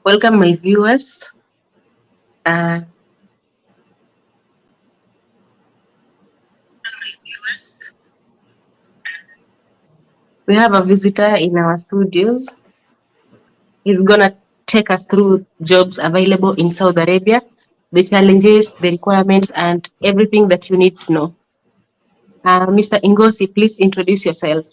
Welcome, my viewers. Uh, we have a visitor in our studios. He's gonna take us through jobs available in Saudi Arabia, the challenges, the requirements, and everything that you need to know. Mr. Ingosi, please introduce yourself.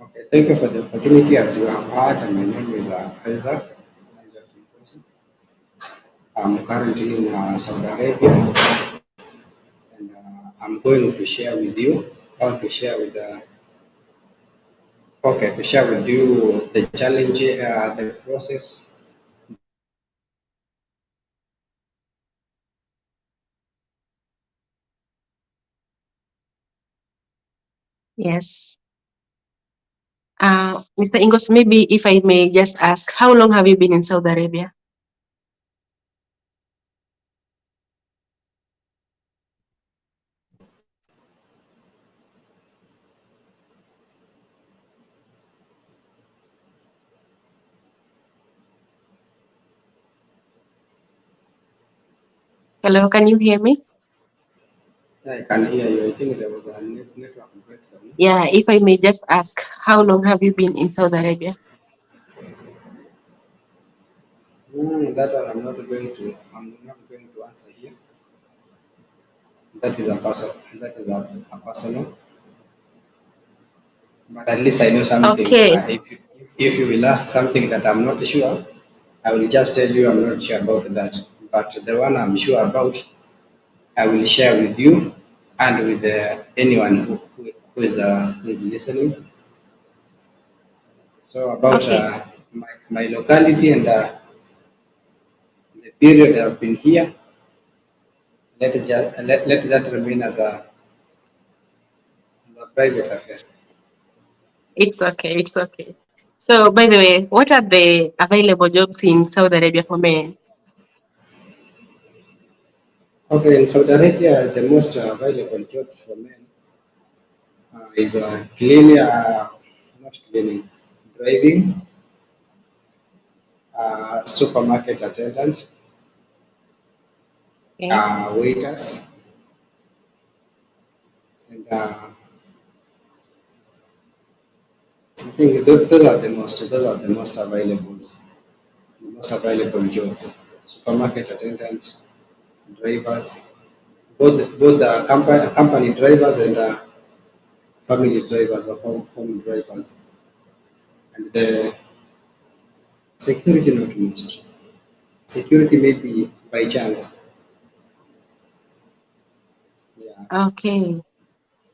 Okay, thank you for the opportunity. As you have heard, my name is Isaac Nkosi. I'm currently in Saudi Arabia, and I'm going to share with you, or to share with okay, to share with you the challenge, the process. Yes. Mr. Ingosi, maybe if I may just ask, how long have you been in Saudi Arabia? Hello, can you hear me? I can hear you. I think there was a network breakdown. Yeah, if I may just ask, how long have you been in Saudi Arabia? That one I'm not going to. I'm not going to answer here. That is a person. That is a personal. But at least I know something. Okay, If you will ask something that I'm not sure, I will just tell you I'm not sure about that. But the one I'm sure about, I will share with you and with anyone who is listening. So about okay. my locality and the period I've been here, let that remain as a private affair. It's okay. It's okay. So, by the way, what are the available jobs in Saudi Arabia for men? Okay, in Saudi Arabia, the most available jobs for men is cleaning, not cleaning, driving, supermarket attendant, Okay. waiters, and I think those are the most available jobs. Supermarket attendant, drivers, both the company drivers and family drivers or home drivers, and the security not most. Security may be by chance. Yeah. Okay.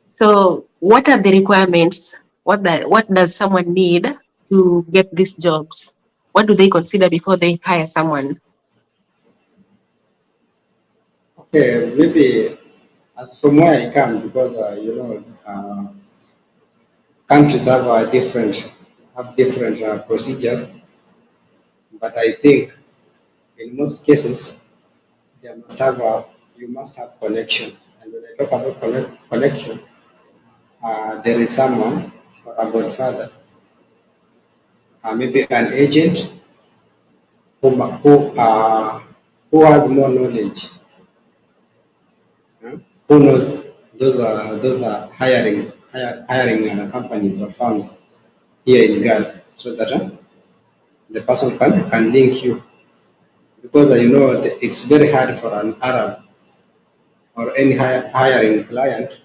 So, what are the requirements? What does someone need to get these jobs? What do they consider before they hire someone? Okay, maybe as from where I come, because countries have different procedures, but I think in most cases there must have a you must have connection. And when I talk about connection, there is someone or a godfather, maybe an agent who has more knowledge, who knows those are hiring companies or firms here in Gulf, so that the person can link you, because it's very hard for an Arab or any hiring client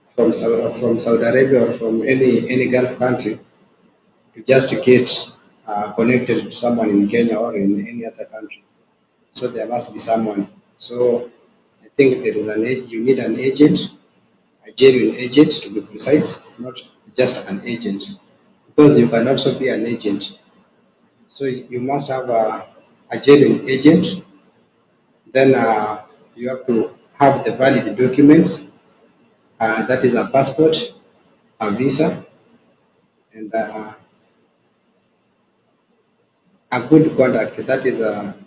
from Saudi Arabia or from any Gulf country to just get connected to someone in Kenya or in any other country. So there must be someone. So I think there is you need an agent, a genuine agent to be precise, not just an agent, because you can also be an agent. So you must have a genuine agent. Then you have to have the valid documents. That is a passport, a visa, and a good conduct. That is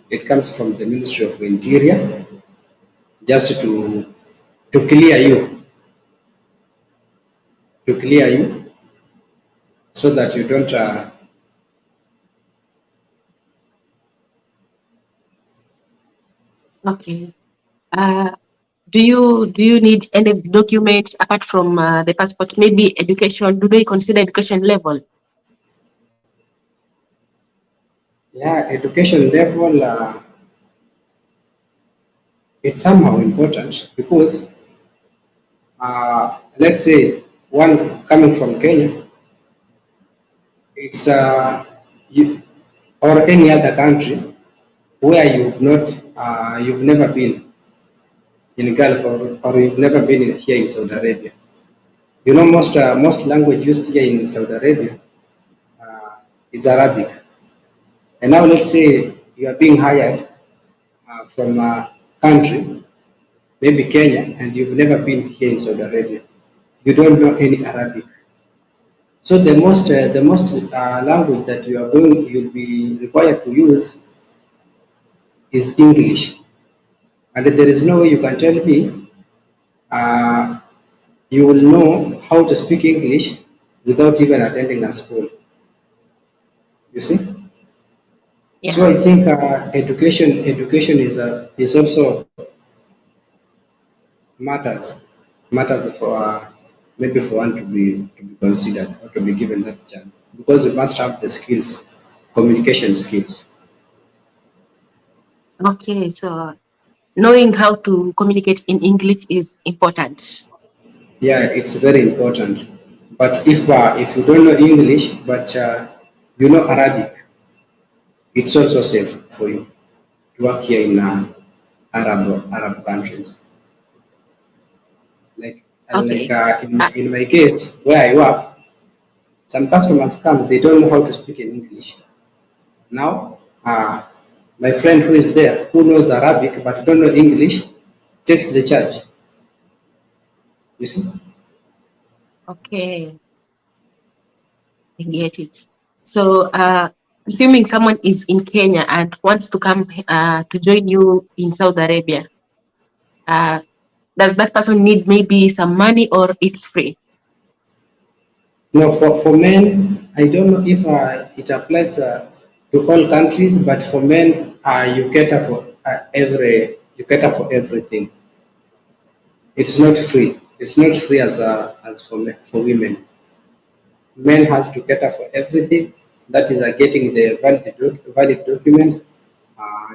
it comes from the Ministry of Interior, just to clear you, to clear you, so that you don't Okay. Uh, do you need any documents apart from the passport? Maybe education. Do they consider education level? Yeah, education level, it's somehow important because let's say one coming from Kenya, it's you, or any other country where you've never been in Gulf, or you've never been here in Saudi Arabia. You know, most language used here in Saudi Arabia uh, is Arabic. And now let's say you are being hired from a country, maybe Kenya, and you've never been here in Saudi Arabia. You don't know any Arabic. So the most language that you'll be required to use is English. And there is no way you can tell me uh, you will know how to speak English without even attending a school. You see? So Yeah. I think education is also matters matters for maybe for one to be considered or to be given that chance, because we must have the skills, communication skills. Okay. So knowing how to communicate in English is important. Yeah, it's very important. But if you don't know English but you know Arabic, it's also safe for you to work here in Arab countries. Like Okay. in my case where I work, some customers come, they don't know how to speak in English. Now, my friend who is there, who knows Arabic but don't know English, takes the charge. You see? Okay. I get it. So, assuming someone is in Kenya and wants to come to join you in Saudi Arabia, uh, does that person need maybe some money or it's free? No, for men, I don't know if it applies to all countries, but for men, you cater for everything. It's not free. It's not free as for women. Men has to cater for everything. That is getting the valid documents.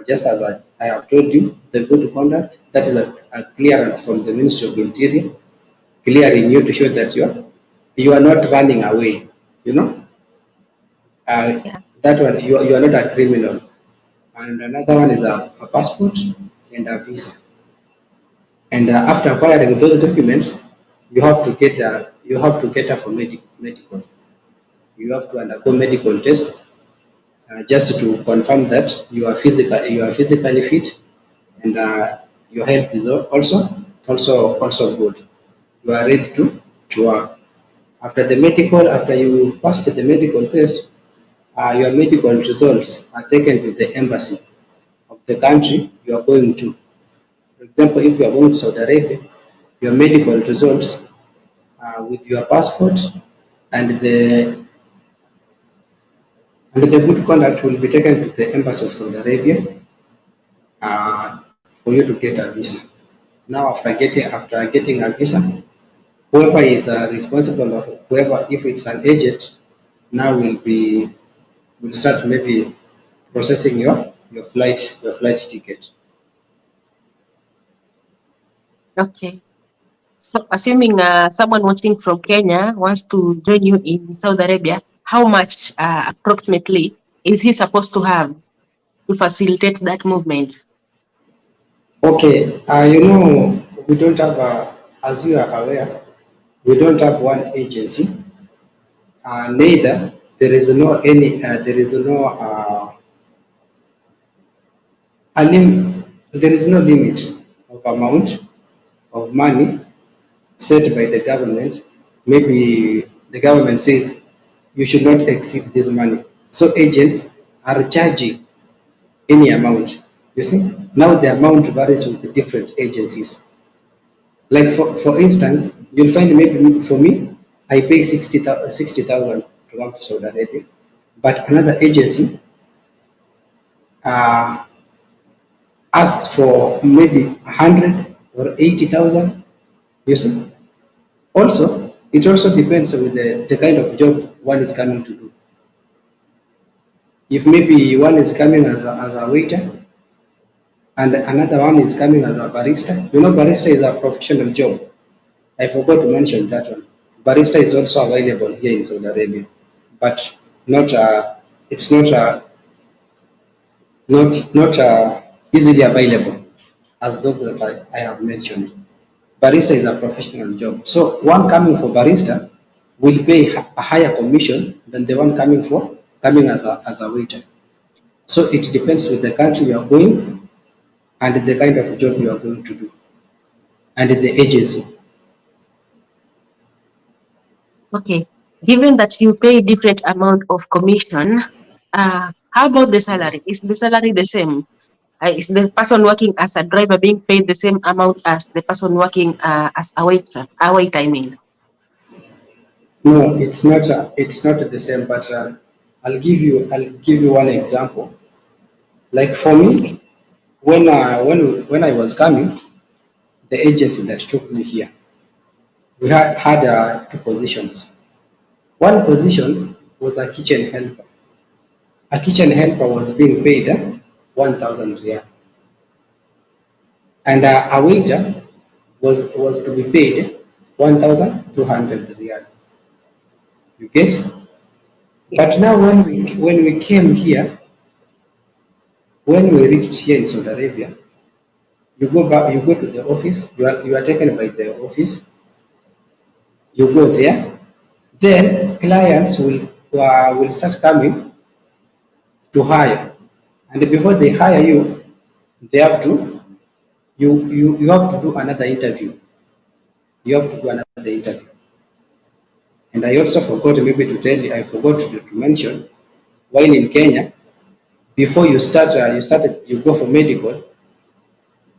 Just as I have told you, the good conduct. That is a clearance from the Ministry of Interior, clearing you to show that you are not running away. You know, uh, Yeah. that one you are not a criminal. And another one is a passport and a visa. And after acquiring those documents, you have to cater for medical. You have to undergo medical tests just to confirm that you are physically fit, and your health is also good. You are ready to work. After you passed the medical test, your medical results are taken to the embassy of the country you are going to. For example, if you are going to Saudi Arabia, your medical results with your passport and the good conduct will be taken to the embassy of Saudi Arabia for you to get a visa. Now, after getting a visa, whoever is responsible, or whoever, if it's an agent, now will start maybe processing your flight ticket. Okay. So, assuming someone watching from Kenya wants to join you in Saudi Arabia, how much approximately is he supposed to have to facilitate that movement? Okay, we don't have, as you are aware, we don't have one agency. Neither there is no there is no limit of amount of money set by the government. Maybe the government says you should not exceed this money. So agents are charging any amount. You see, now the amount varies with the different agencies. Like for instance, you'll find maybe for me, I pay 60,000 to come to Saudi Arabia, but another agency uh, asks for maybe 100 or 80,000. You see. Also, it also depends on the kind of job one is coming to do. If maybe one is coming as a waiter and another one is coming as a barista, you know, barista is a professional job. I forgot to mention that one. Barista is also available here in Saudi Arabia, but not it's not easily available as those that I have mentioned. Barista is a professional job, so one coming for barista will pay a higher commission than the one coming as a waiter. So it depends with the country you are going and the kind of job you are going to do and the agency. Okay. Given that you pay different amount of commission, how about the salary? Yes. Is the salary the same? Is the person working as a driver being paid the same amount as the person working as a waiter? A waiter, I mean. No, it's not. It's not the same. But I'll give you one example. Like for Okay. me, when I was coming, the agency that took me here, we had two positions. One position was a kitchen helper. A kitchen helper was being paid 1,000 riyal, and a waiter was to be paid 1,200 riyal. You get? Yeah. But now when we came here, when we reached here in Saudi Arabia, you go back, you go to the office, you are taken by the office, you go there, then clients will start coming to hire, and before they hire you, they have to you have to do another interview. You have to do another interview. And I also forgot maybe to tell you, I forgot to mention, while in Kenya, before you go for medical,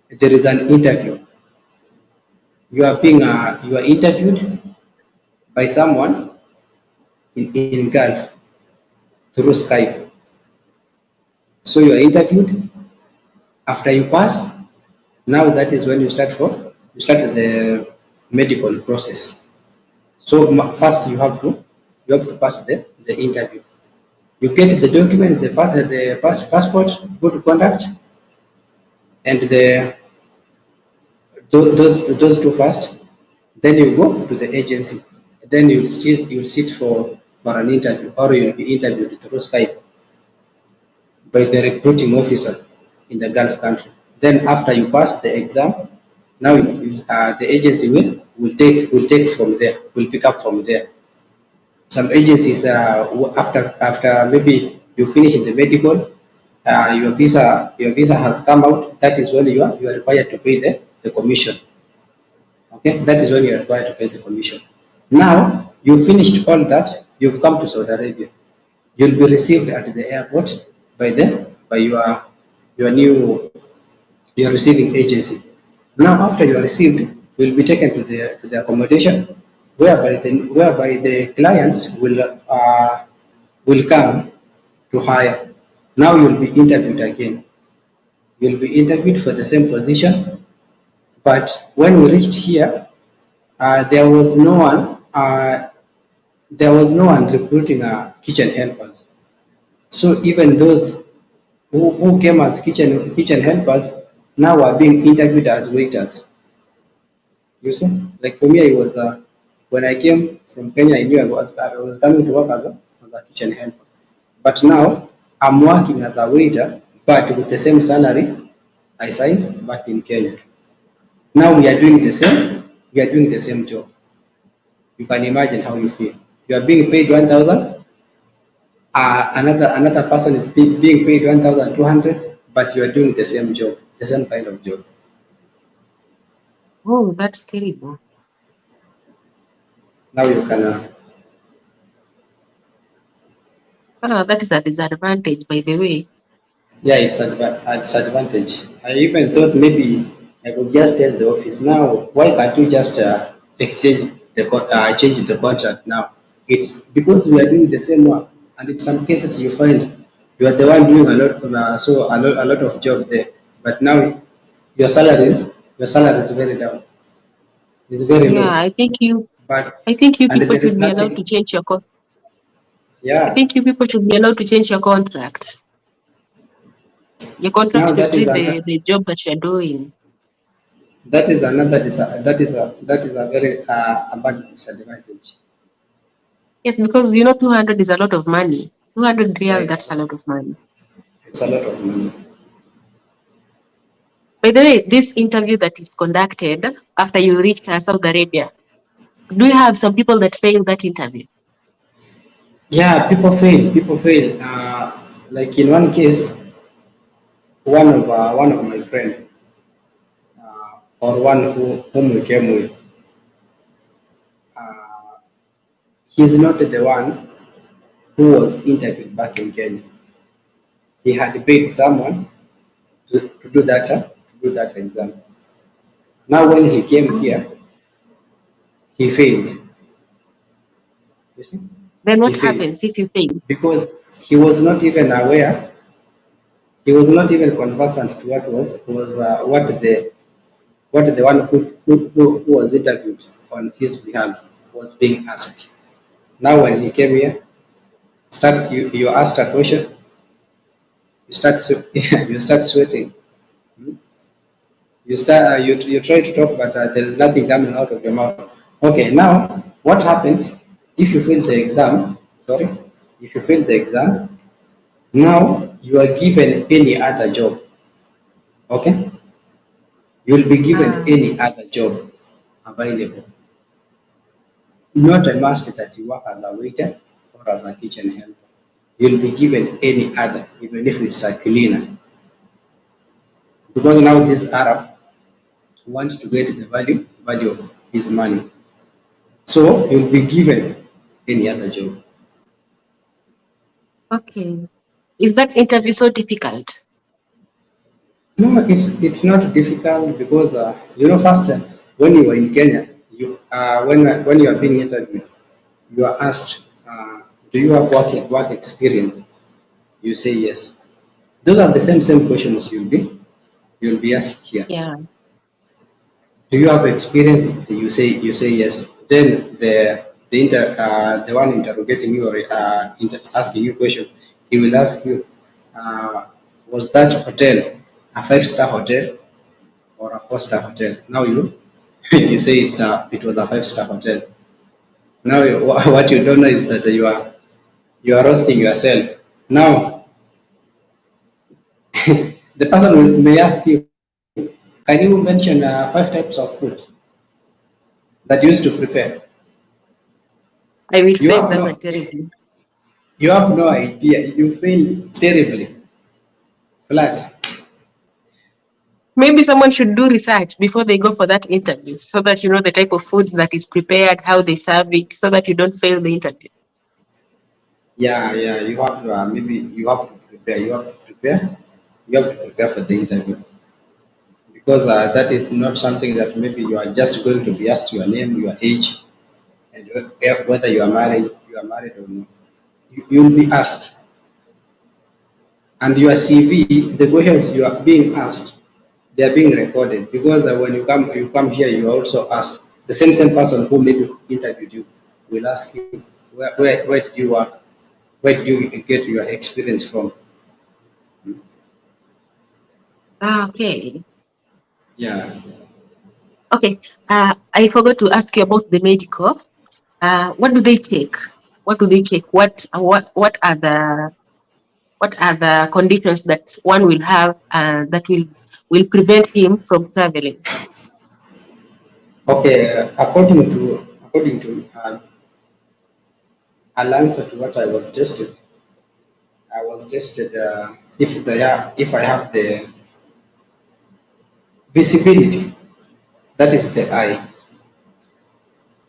there is an interview. You are interviewed by someone in Gulf through Skype. So you are interviewed. After you pass, now that is when you start the medical process. So first you have to pass the interview. You get the document, the passport, good conduct, and those two first. Then you go to the agency. Then you'll sit for an interview, or you'll be interviewed through Skype by the recruiting officer in the Gulf country. Then after you pass the exam, now the agency will take from there, will pick up from there. Some agencies after maybe you finish in the medical, your visa has come out. That is when you are required to pay the commission. Okay, that is when you are required to pay the commission. Now you finished all that, you've come to Saudi Arabia. You'll be received at the airport by your new your receiving agency. Now after you are received, you'll be taken to the accommodation whereby the clients will come to hire. Now you'll be interviewed again. You'll be interviewed for the same position, but when we reached here, there was no one. There was no one recruiting kitchen helpers. So even those who came as kitchen helpers now are being interviewed as waiters. You see, like for me, I was when I came from Kenya, I knew I was coming to work as a kitchen helper. But now I'm working as a waiter, but with the same salary I signed back in Kenya. Now we are doing the same. We are doing the same job. You can imagine how you feel. You are being paid 1,000. Another person is being paid 1,200, but you are doing the same job, the same kind of job. Oh, that's terrible. Now you can. That is a disadvantage, by the way. Yeah, it's advantage. I even thought maybe I could just tell the office now. Why can't you just change the contract now? It's because we are doing the same work, and in some cases you find you are the one doing a lot of job there, but now your salary is very down. It's very Yeah, low. But I think you and people there is should be allowed nothing. to change your I Yeah. think you people should be allowed to change your contract. Your contract Now should that is fit an, the job that you're doing. that is another that is a very a bad disadvantage. Yes, because 200 is a lot of money. 200 Yeah, real, that's a lot of money. it's a lot of money. By the way, this interview that is conducted after you reach Saudi Arabia, do you have some people that failed that interview? Yeah, people fail. People fail. Like in one case, one of my friend, or one whom we came with, uh, he's not the one who was interviewed back in Kenya. He had paid someone to do that exam. Now when he came here, he failed. You see, Then he what failed happens if you fail? because he was not even aware. He was not even conversant to what the one who was interviewed on his behalf was being asked. Now when he came here, you asked a question, you start sweating. Hmm? You try to talk, but there is nothing coming out of your mouth. Okay, now what happens if you fail the exam? Sorry, if you fail the exam, now you are given any other job. Okay, you will be given Ah, any other job available. Not a must that you work as a waiter or as a kitchen helper. You'll be given any other, even if it's a cleaner. Because now this Arab wants to get the value of his money. So you'll be given any other job. okay. Is that interview so difficult? No, it's not difficult because first when you were in Kenya, when you are being interviewed, you are asked, do you have work experience? You say yes. Those are the same questions you'll be asked here. Yeah. Do you have experience? You say yes. Then the one interrogating you or asking you question, he will ask you, was that hotel a 5-star hotel or a 4-star hotel? Now you you say it was a 5-star hotel. Now what you don't know is that you are roasting yourself. Now the person may ask you, can you mention 5 types of food that you used to prepare? I will You fail have that no one terribly. you have no idea. You fail terribly, flat. Maybe someone should do research before they go for that interview so that you know the type of food that is prepared, how they serve it, so that you don't fail the interview. Yeah, yeah. You have to maybe you have to prepare. You have to prepare. You have to prepare for the interview because that is not something that maybe you are just going to be asked your name, your age, and whether you are married or not. You'll be asked, and your CV, the questions you are being asked, they are being recorded because when you come here, you are also asked. The same person who maybe interviewed you will ask you, where did you work? Where did you get your experience from? Ah, okay. Yeah. Okay. I forgot to ask you about the medical. What do they take? What do they check? What are the conditions that one will have that will prevent him from traveling? Okay. According to I'll answer to what I was tested. I was tested if I have the visibility. That is the eye.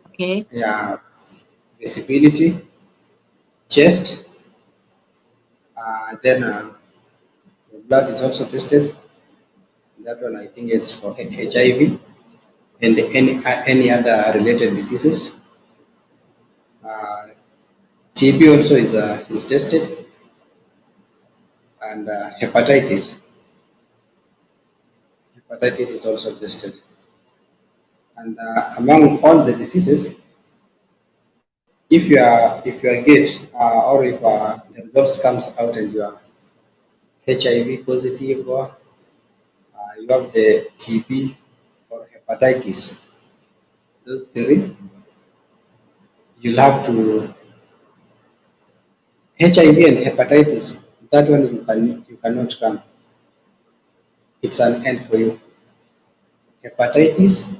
Okay. Yeah. Visibility, chest. Then the blood is also tested. That one I think it's for HIV and any other related diseases. Uh, TB also is tested, and hepatitis. hepatitis is also tested. And among all the diseases, if you are get or if the results comes out and you are HIV positive, or you have the TB or hepatitis, those three, you'll have to HIV and hepatitis. That one you cannot come. It's an end for you. Hepatitis,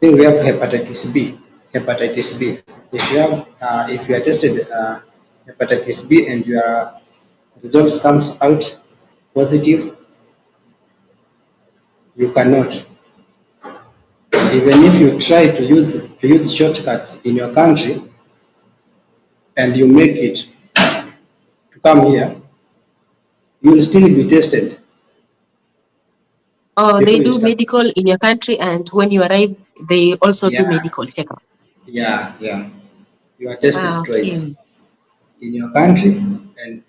then we have hepatitis B. Hepatitis B. If you are tested hepatitis B and your results comes out positive, you cannot. Even if you try to use shortcuts in your country and you make it to come here, you will still be tested Oh, they before you do start. medical in your country, and when you arrive, they also do Yeah, medical checkup. yeah. You are tested twice Okay. in your country and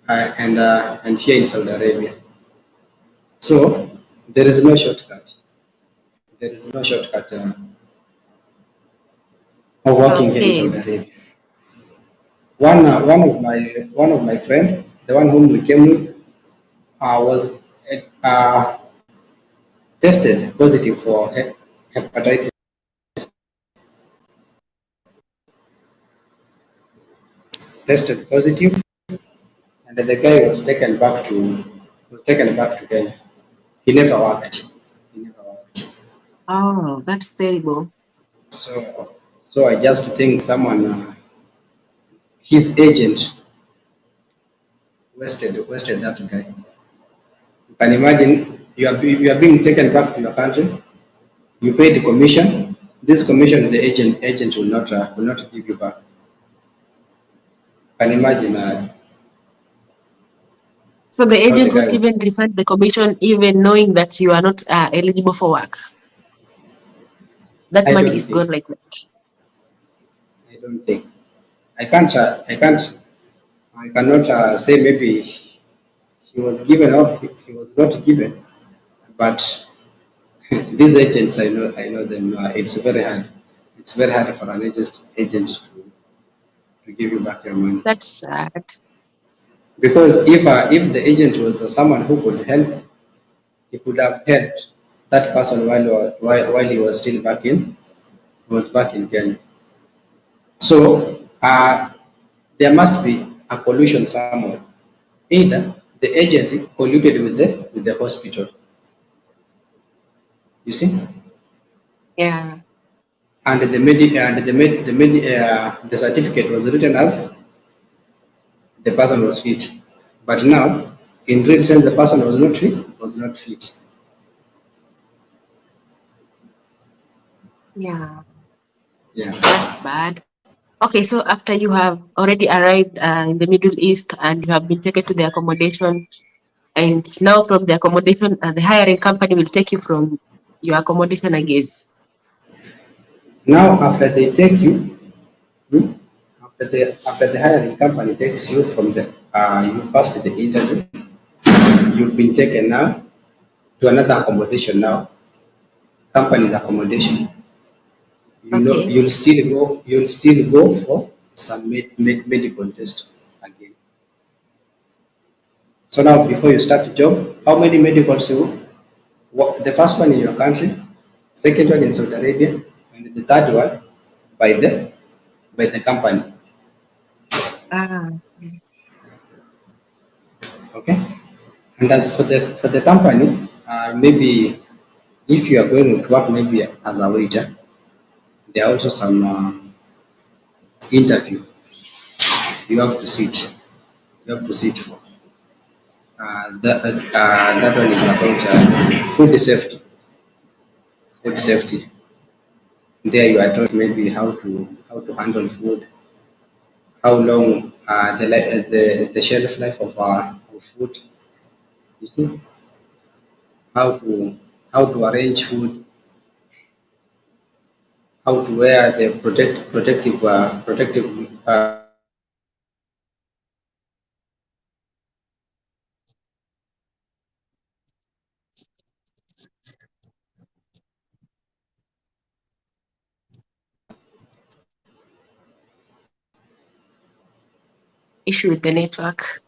here in Saudi Arabia. So there is no shortcut. There is no shortcut of working here in Okay. Saudi Arabia. One of my friend, the one whom we came with, was uh, tested positive for hepatitis. Tested positive, and the guy was taken back to Kenya. He never worked. He never worked. Oh, that's terrible. So I just think someone, his agent, wasted that guy. You can imagine you are being taken back to your country. You pay the commission. This commission, the agent will not give you back. You can imagine So the how the agent guy won't was. even refund the commission, even knowing that you are not eligible for work. That I money don't is gone think. like that. I don't think. I can't. I can't. I cannot say maybe he was given or he was not given. But these agents, I know them. It's very hard. It's very hard for an agent to give you back your money. That's sad. Because if the agent was someone who could help, he could have helped that person while he was still back in Kenya. So there must be a collusion somewhere. Either the agency colluded with the hospital. You see, Yeah. and the certificate was written as the person was fit, but now in real sense the person was not fit. Was not fit. Yeah. Yeah. That's bad. Okay, so after you have already arrived in the Middle East and you have been taken to the accommodation, and now from the accommodation, the hiring company will take you from your accommodation, I guess. Now after they take you, hmm, after the hiring company takes you from the you passed the interview, you've been taken now to another accommodation now, company's accommodation. Okay. You'll still go for some medical test again. So now before you start the job, how many medicals you the first one in your country, second one in Saudi Arabia, and the third one by the company. Ah, Okay. And as for the company, maybe if you are going to work maybe as a waiter, there are also some interview you have to sit. You have to sit for. That one is about food safety. Food safety. There you are taught maybe how to handle food, how long the shelf life of food. You see how to arrange food, how to wear the protective issue with the network.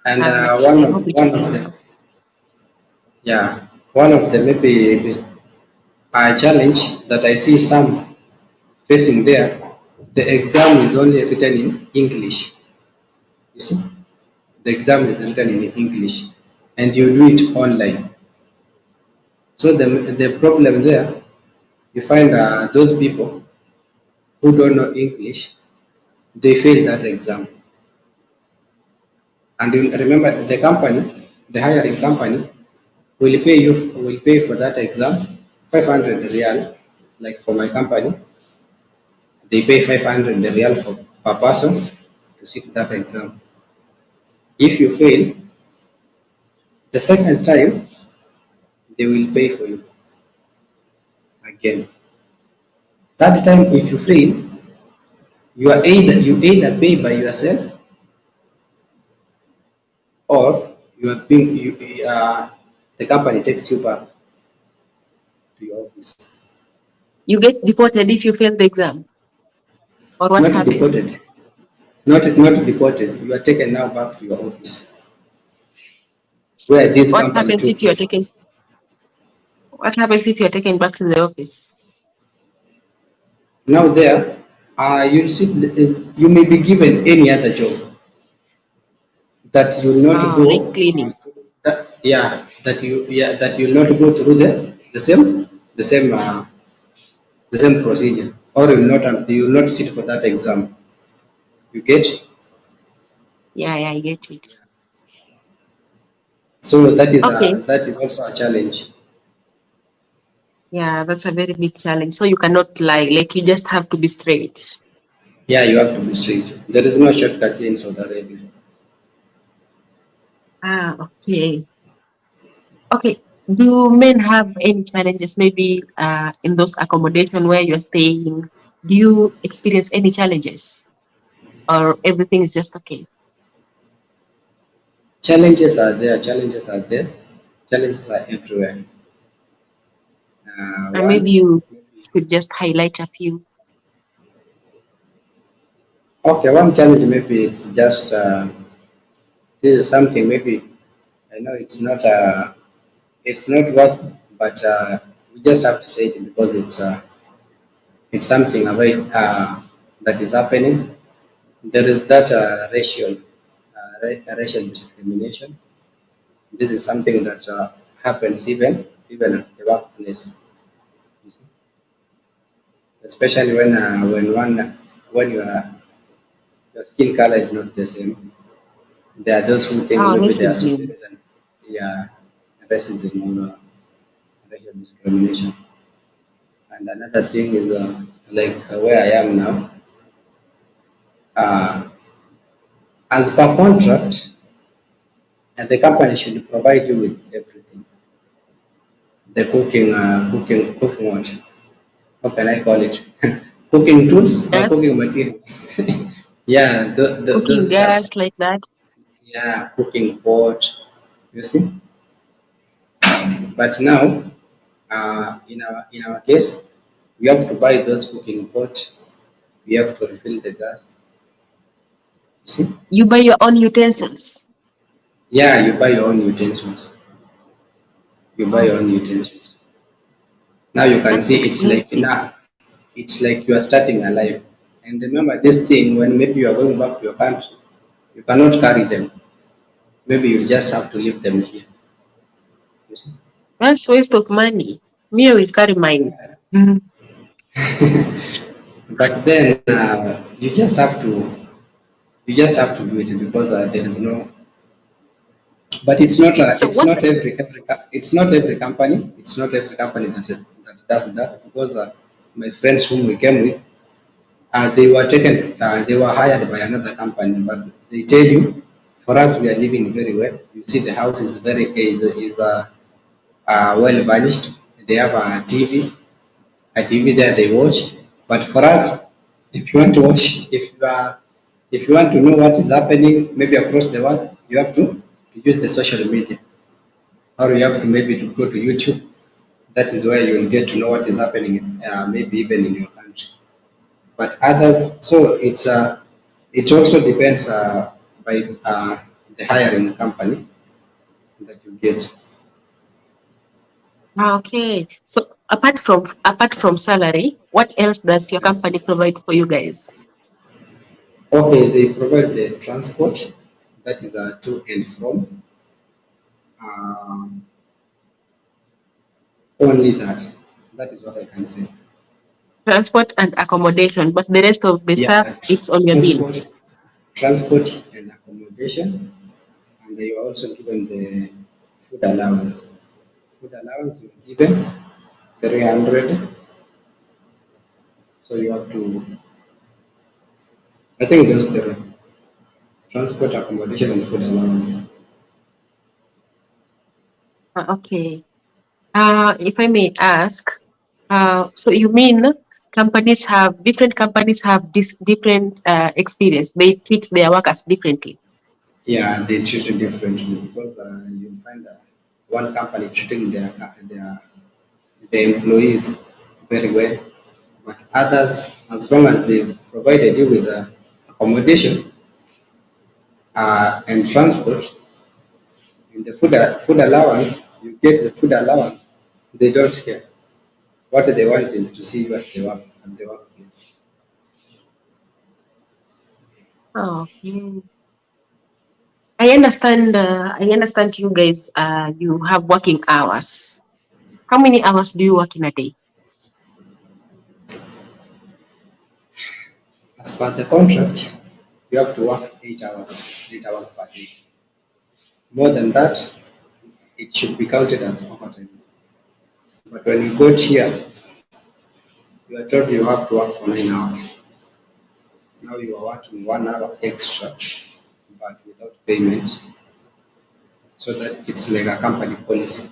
And I hope it will one of be the one of the maybe challenge that I see some facing there, the exam is only written in English. You see, the exam is written in English, and you do it online. So the problem there, you find those people who don't know English, they fail that exam. And you remember the company, the hiring company, will pay for that exam 500 real. Like for my company, they pay 500 real for per person to sit that exam. If you fail the second time, they will pay for you again. That time, if you fail, you either pay by yourself, or you are being the company takes you back to your office. you get deported if you fail the exam, or what Not happens? deported, not deported. You are taken now back to your office, where this What company happens took if you you. are taken? What happens if you are taken back to the office? Now there, you may be given any other job that you will not Oh, go. like cleaning. That you will not go through the same the same procedure, or you will not sit for that exam. You get? Yeah, I get it. So Okay. that is also a challenge. Yeah, that's a very big challenge. So you cannot lie. Like you just have to be straight. Yeah, you have to be straight. There is no shortcut here in Saudi Arabia. Ah, okay. Okay. Do men have any challenges maybe in those accommodation where you're staying? Do you experience any challenges? Or everything is just okay? Challenges are there. Challenges are there. Challenges are everywhere. And maybe One, you could just highlight a few. okay, one challenge maybe it's just this is something maybe I know it's not what, but we just have to say it because it's something about that is happening. There is that racial discrimination. This is something that happens even at the workplace. You see? Especially when your skin color is not the same. There are those who think Ah, maybe they are racism. superior than, yeah, racism or racial discrimination. And another thing is like where I am now. Uh, as per contract, the company should provide you with everything. The cooking what? How can I call it? Cooking tools or Gas, cooking materials? Yeah, cooking those stuff. gas like that. Yeah, cooking pot. You see. But now, in our case, we have to buy those cooking pot. We have to refill the gas. You see. You buy your own utensils. Yeah, you buy your own utensils. You buy your Oh, own utensils. Now you can that's see expensive. it's like you are starting a life. And remember this thing when maybe you are going back to your country, you cannot carry them. Maybe you just have to leave them here. You see? That's waste of money. Me, I will carry mine. Yeah. Mhm. But then you just have to do it because there is no. But So what? it's not every company. It's not every company that does that because my friends whom we came with, they were hired by another company, but they tell you, for us, we are living very well. You see, the house is well furnished. They have a TV there they watch. But for us, if you want to watch, if you want to know what is happening, maybe across the world, you have to use the social media, or you have to maybe to go to YouTube. That is where you will get to know what is happening, maybe even in your country. But others, so it also depends by the hiring company that you get. Okay. So apart from salary, what else does your Yes. company provide for you guys? Okay, they provide the transport, that is to and from. Uh, Only that. That is what I can say. Transport and accommodation, but the rest of the Yeah, stuff it's on your transport, bills. transport and accommodation, and you are also given the food allowance. Food allowance you are given 300, so you have to. I think those three: transport, accommodation, and food allowance. Okay. If I may ask, so you mean different companies have this different experience. They treat their workers differently. Yeah, they treat it differently because you'll find one company treating their employees very well, but others, as long as they provided you with accommodation and transport and the food allowance, you get the food allowance. They don't care. What they want is to see you at the workplace. Okay. I understand you guys. You have working hours. How many hours do you work in a day? As per the contract, you have to work 8 hours per day. More than that, it should be counted as overtime. But when you got here, you are told you have to work for 9 hours. Now you are working 1 hour extra, but without payment, so that it's like a company policy.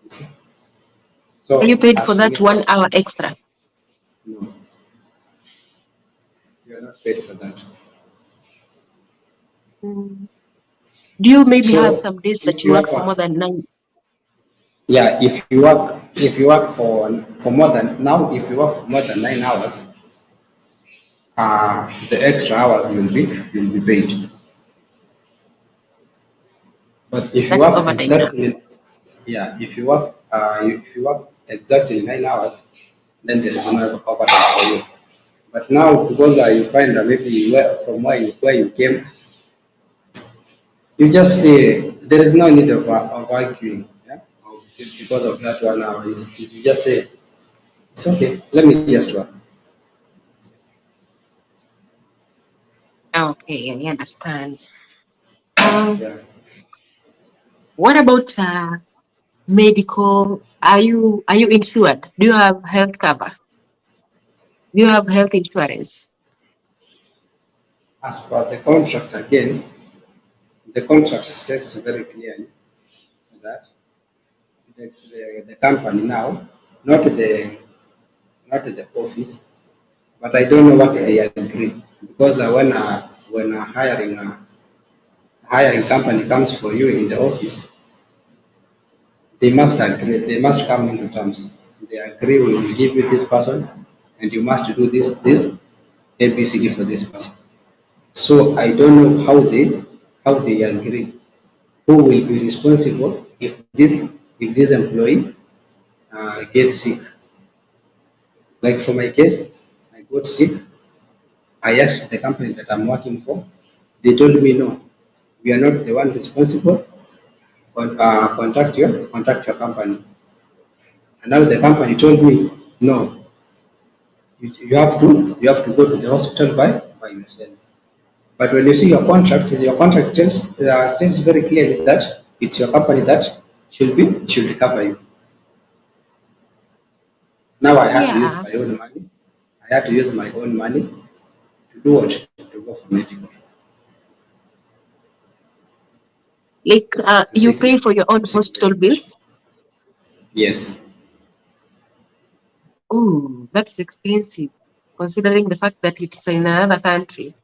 You see? Are you So paid for as we that 1 hour extra? no, you are not paid for that. Mm. Do you maybe have So some days that if you you work have for more than 9? yeah, if you work for more than now, if you work for more than 9 hours, the extra hours you'll be paid. But if you That's work overtime now. exactly yeah, if you work exactly 9 hours, then there is no overtime for you. But now because you find that maybe from where you came, you just say there is no need of arguing, yeah, because of that 1 hour. You just say it's okay. Let me just work. Okay, I understand. Um, Yeah. what about medical? Are you insured? Do you have health cover? Do you have health insurance? As per the contract again, the contract states very clearly that the company now, not the not the office, but I don't know what they agree because when a hiring company comes for you in the office, they must agree. They must come into terms. They agree we will give you this person, and you must do this ABCD for this person. So I don't know how they agree. Who will be responsible if this employee gets sick? Like for my case, I got sick. I asked the company that I'm working for. They told me no, we are not the one responsible. Contact your company. And now the company told me no, you have to go to the hospital by yourself. But when you see your contract states very clearly that it's your company that should recover you. Now I had to use Yeah, my own money. I had to use my own money to do what? To go for medical. like To you seek pay for your own hospital medication. bills. Yes. Oh, that's expensive, considering the fact that it's in another country.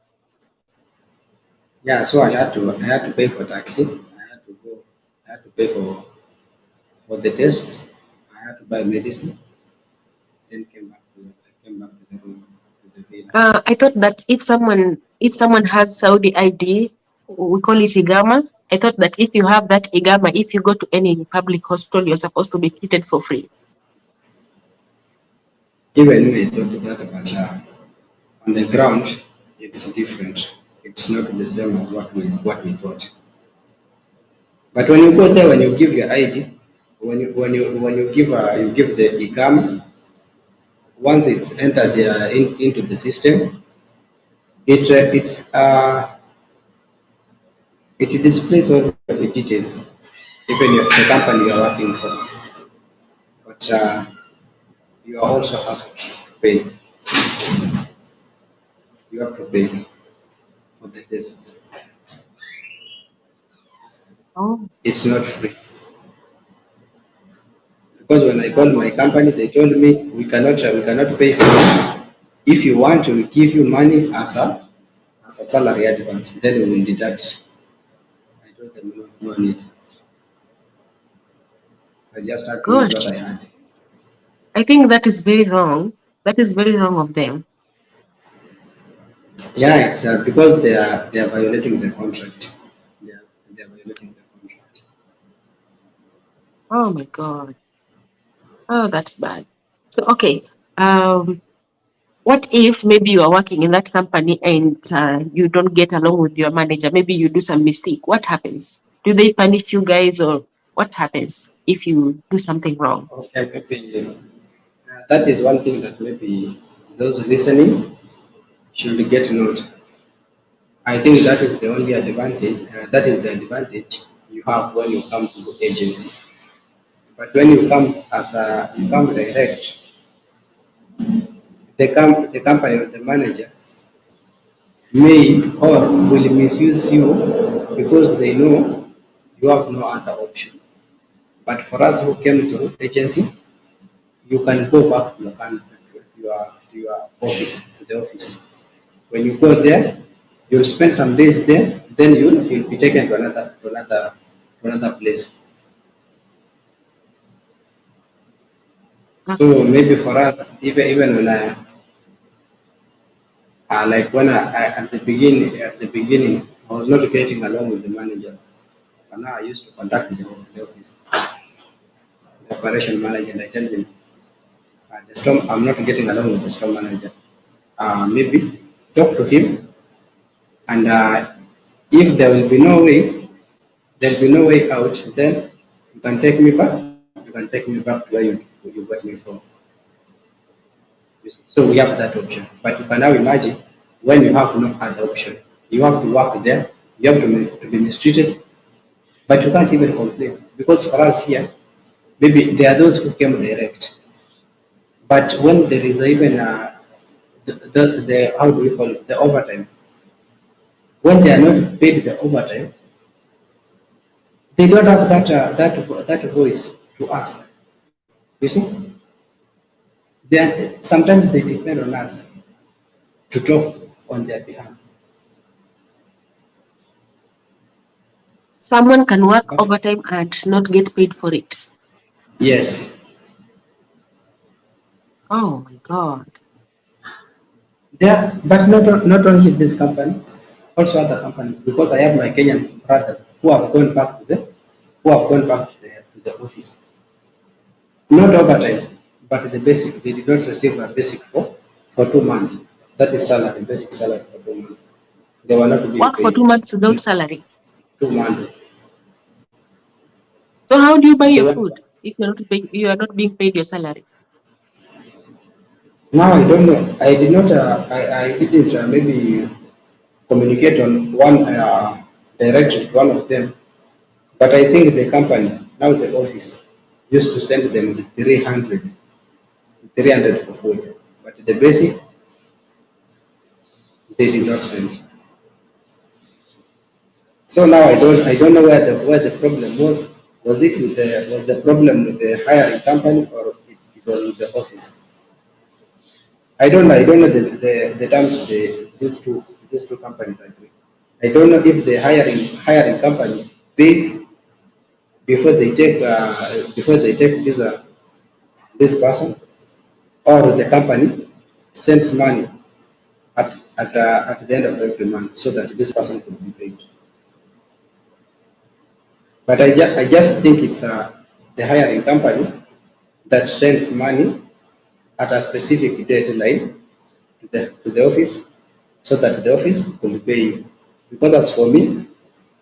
Yeah, so I had to pay for taxi. I had to pay for the tests. I had to buy medicine, then came back to the room, to the villa. I thought that if someone if someone has Saudi ID, we call it Igama. I thought that if you have that Igama, if you go to any public hospital, you're supposed to be treated for free. Even we thought that, but on the ground, it's different. It's not the same as what we thought. But when you go there, when you give your ID, when you give the Igama, once it's entered into the system, it displays all the details, even the company you are working for. But you are also asked to pay. You have to pay for the tests. Oh, It's not free. Because when I called my company, they told me we cannot pay for you. If you want, we give you money as a salary advance. Then we will deduct. I told them no need. I just had to use good. what I had. I think that is very wrong. That is very wrong of them. Yeah, it's because they are violating the contract. They are violating the contract. Oh my God. Oh, that's bad. So, okay. What if maybe you are working in that company and you don't get along with your manager? Maybe you do some mistake. What happens? Do they punish you guys, or what happens if you do something wrong? Okay, maybe that is one thing that maybe those listening should get note. I think that is the only advantage. That is the advantage you have when you come to the agency. But when you come you come direct, the company or the manager may or will misuse you because they know you have no other option. But for us who came to agency, you can go back to your office, to the office. When you go there, you'll spend some days there, then you'll be taken to another place. So Okay. maybe for us, even when like when at the beginning, I was not getting along with the manager. But now I used to contact the office, the operation manager, and I tell him, the storm, I'm not getting along with the storm manager. Maybe talk to him, and if there will be no way, there'll be no way out, then you can take me back. You can take me back to where you got me from. So we have that option. But you can now imagine when you have no other option, you have to work there, you have to be mistreated, but you can't even complain because for us here, maybe there are those who came direct. But when there is even the how do we call it, the overtime, when they are not paid the overtime, they don't have that voice to ask. You see, sometimes they depend on us to talk on their behalf. Someone can work But overtime and not get paid for it. yes, Oh my God. but not only this company, also other companies. Because I have my Kenyan brothers who have gone back to the office. Not overtime, but the basic. They did not receive a basic for 2 months. That is salary, basic salary for 2 months. They were not being Work for paid. 2 months without salary. 2 months. So how do you buy They your were, food if you are not being paid your salary? now I don't know. I did not. I didn't maybe communicate on one direction to one of them. But I think the company, now the office, used to send them the 300 for food. But the basic, they did not send. So now I don't know where the problem was. Was the problem with the hiring company or it was with the office? I don't know the terms these two companies agree. I don't know if the hiring company pays before they take this person, or the company sends money at the end of every month so that this person could be paid. But I just think it's the hiring company that sends money at a specific deadline to the office so that the office will pay you. Because as for me,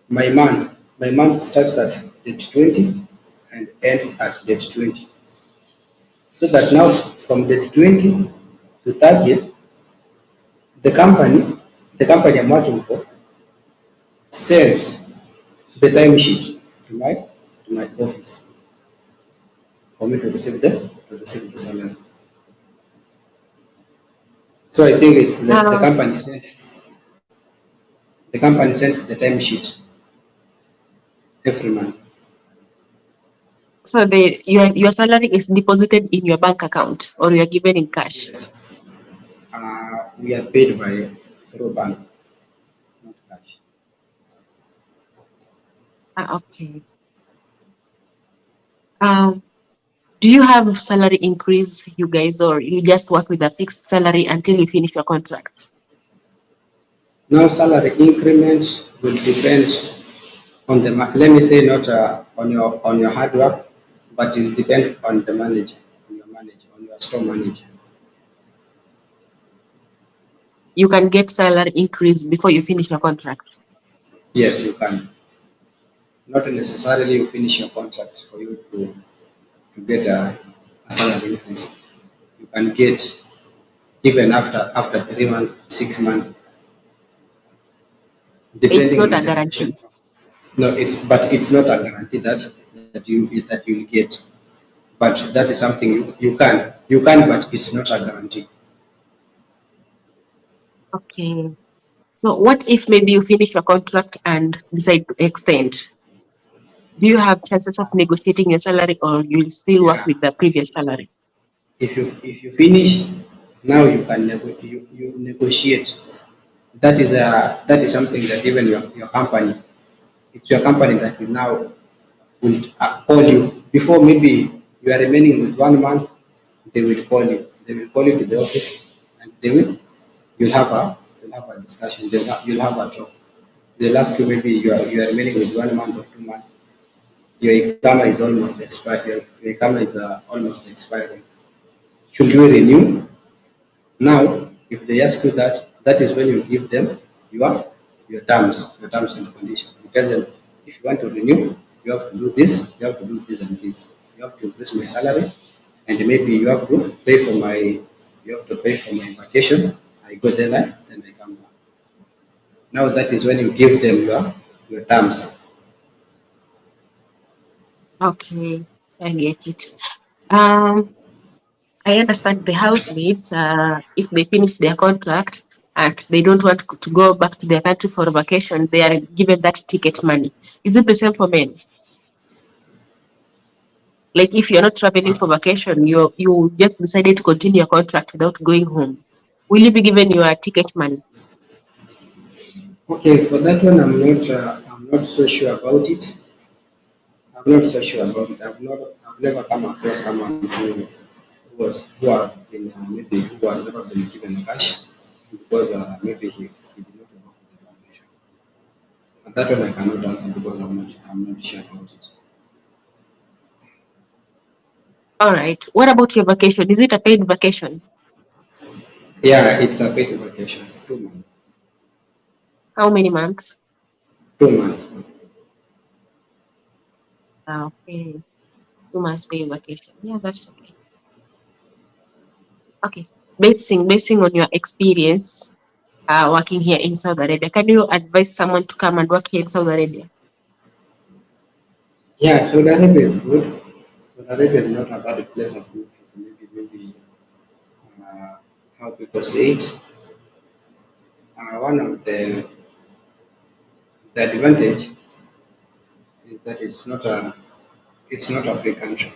my month starts at date 20 and ends at date 20. So that now from date 20 to 30th, the company, the company I'm working for, sends the timesheet to my office for me to receive the salary. So I think it's Uh, the company sends the timesheet every month. so your salary is deposited in your bank account or you are given in cash? Yes. We are paid by through bank, not cash. Okay. Um, do you have salary increase, you guys, or you just work with a fixed salary until you finish your contract? Now salary increment will depend on the let me say not on your hard work, but it will depend on the manager, on your store manager. You can get salary increase before you finish your contract. Yes, you can. Not necessarily you finish your contract for you to get a salary increase. You can get even after 3 months, 6 months, It's depending not on a the relation. guarantee. No, it's not a guarantee that you'll get. But that is something you can, but it's not a guarantee. Okay. So what if maybe you finish your contract and decide to extend? Do you have chances of negotiating your salary or you'll still work Yeah, with the previous salary? if you finish now you can you negotiate. That is something that even your company, it's your company that will now will call you before maybe you are remaining with 1 month. They will call you. They will call you to the office and you'll have a discussion. You'll have a talk. They'll ask you maybe you are remaining with 1 month or 2 months. Your ICAMA is almost expired. Your ICAMA is almost expiring. Should you renew? Now, if they ask you that, that is when you give them your your terms and conditions. You tell them if you want to renew, you have to do this, you have to do this and this. You have to increase my salary, and maybe you have to pay for my vacation. I go there, then I come back. Now that is when you give them your terms. Okay, I get it. Um, I understand the housemates, if they finish their contract and they don't want to go back to their country for vacation, they are given that ticket money. Is it the same for men? Like if you're not traveling for vacation, you just decided to continue your contract without going home. Will you be given your ticket money? Okay, for that one, I'm not so sure about it. I'm not so sure about it. I've never come across someone who have been maybe who has never been given cash because maybe he did not work with the foundation. For that one, I cannot answer because I'm not sure about it. All right. What about your vacation? Is it a paid vacation? Yeah, it's a paid vacation, 2 months. How many months? 2 months. Okay. 2 months paid vacation. Yeah, that's okay. Okay. Basing on your experience working here in Saudi Arabia, can you advise someone to come and work here in Saudi Arabia? Yeah, Saudi Arabia is good. Saudi Arabia is not a bad place as maybe uh, how people say it. One of the advantage is that it's not a free country.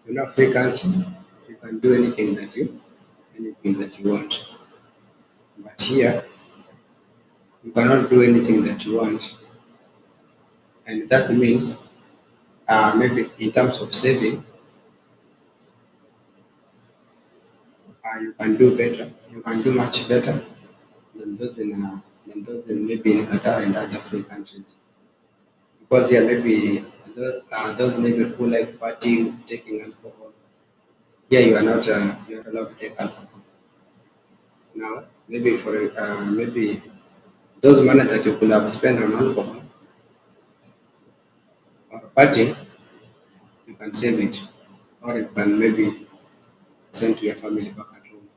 In a free country, you can do anything that you want. But here, you cannot do anything that you want, and that means maybe in terms of saving, you can do better. You can do much better than those in maybe in Qatar and other free countries. Because here maybe those maybe who like partying, taking alcohol. Here you are not allowed to take alcohol. Now maybe those money that you could have spent on alcohol or partying, you can save it, or you can maybe send to your family back at home.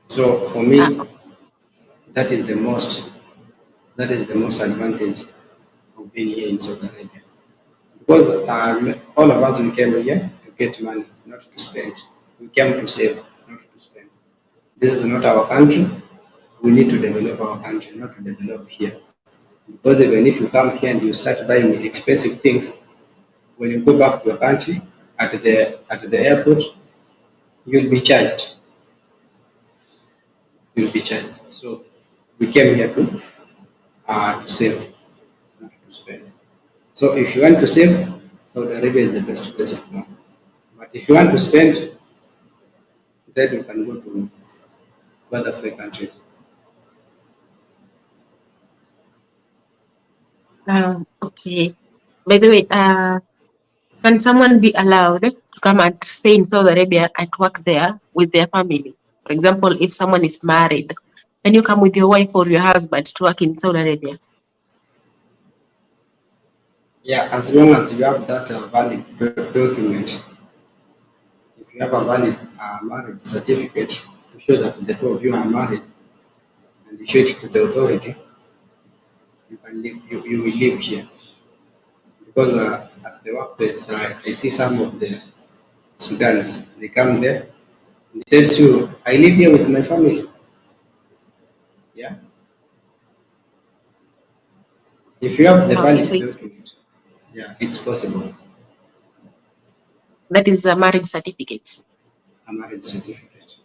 So for Uh, me, that is the most advantage of being here in Saudi Arabia. Because all of us we came here to get money, not to spend. We came to save, not to spend. This is not our country. We need to develop our country, not to develop here. Because even if you come here and you start buying expensive things, when you go back to your country at the airport, you'll be charged. You'll be charged. So we came here to save, not to spend. So if you want to save, Saudi Arabia is the best place to go. But if you want to spend, then you can go to other free countries. okay. By the way, can someone be allowed to come and stay in Saudi Arabia and work there with their family? For example, if someone is married, can you come with your wife or your husband to work in Saudi Arabia? Yeah, as long as you have that valid document. If you have a valid marriage certificate to show that the two of you are married and you show it to the authority, you can live. You will live here. Because at the workplace, I see some of the students. They come there. And they tells you, "I live here with my family." Yeah. If you have the Okay, valid so it's, document, yeah, it's possible. that is a marriage certificate. A marriage certificate.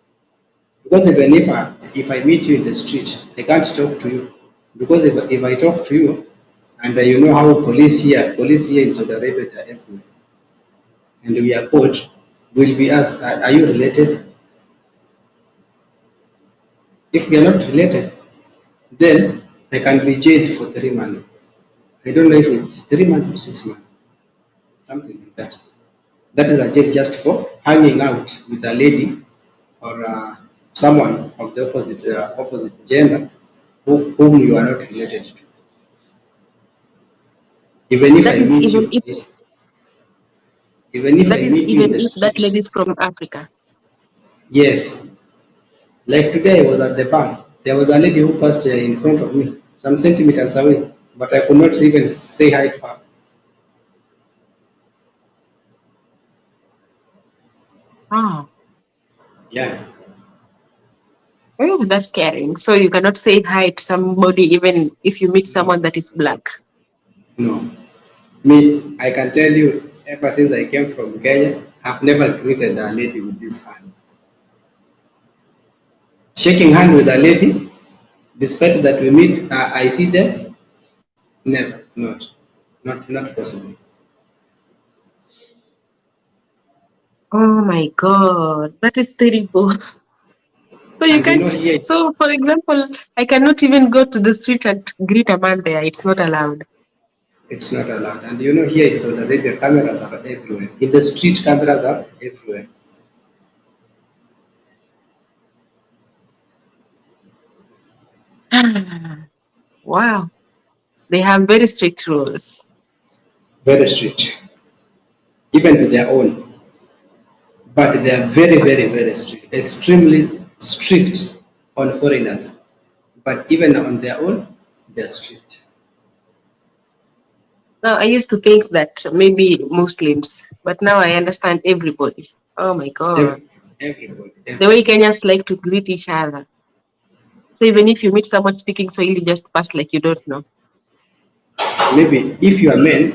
Because even if I meet you in the street, I can't talk to you. Because if I talk to you, and you know how police here in Saudi Arabia, they are everywhere. And we are caught, will be asked, are you related? If we are not related, then I can be jailed for 3 months. I don't know if it's 3 months or 6 months, something like that. That is a jail just for hanging out with a lady or someone of the opposite gender whom you are not related to. Even if That I is meet even you, if even if that I is meet you in even the if that street, lady is from Africa. yes. Like today, I was at the bank. There was a lady who passed in front of me, some centimeters away, but I could not even say hi to her. Ah, Yeah, oh, that's caring. So you cannot say hi to somebody even if you meet no, someone that is black. no. Me, I can tell you, ever since I came from Kenya, I've never greeted a lady with this hand. Shaking hand with a lady, despite that we meet, I see them, never, not possible. Oh my God, that is terrible. So you And you know can't. here, So for example, I cannot even go to the street and greet a man there. It's not allowed. it's not allowed. And you know here in Saudi Arabia, cameras are everywhere. In the street, cameras are everywhere. Wow, they have very strict rules. Very strict, even to their own. But they are very, very, very strict, extremely strict on foreigners. But even on their own, they are strict. Now I used to think that maybe Muslims, but now I understand everybody. Oh my God, Every, everybody, the way everybody. Kenyans like to greet each other. So even if you meet someone speaking Swahili, just pass like you don't know. Maybe if you are men,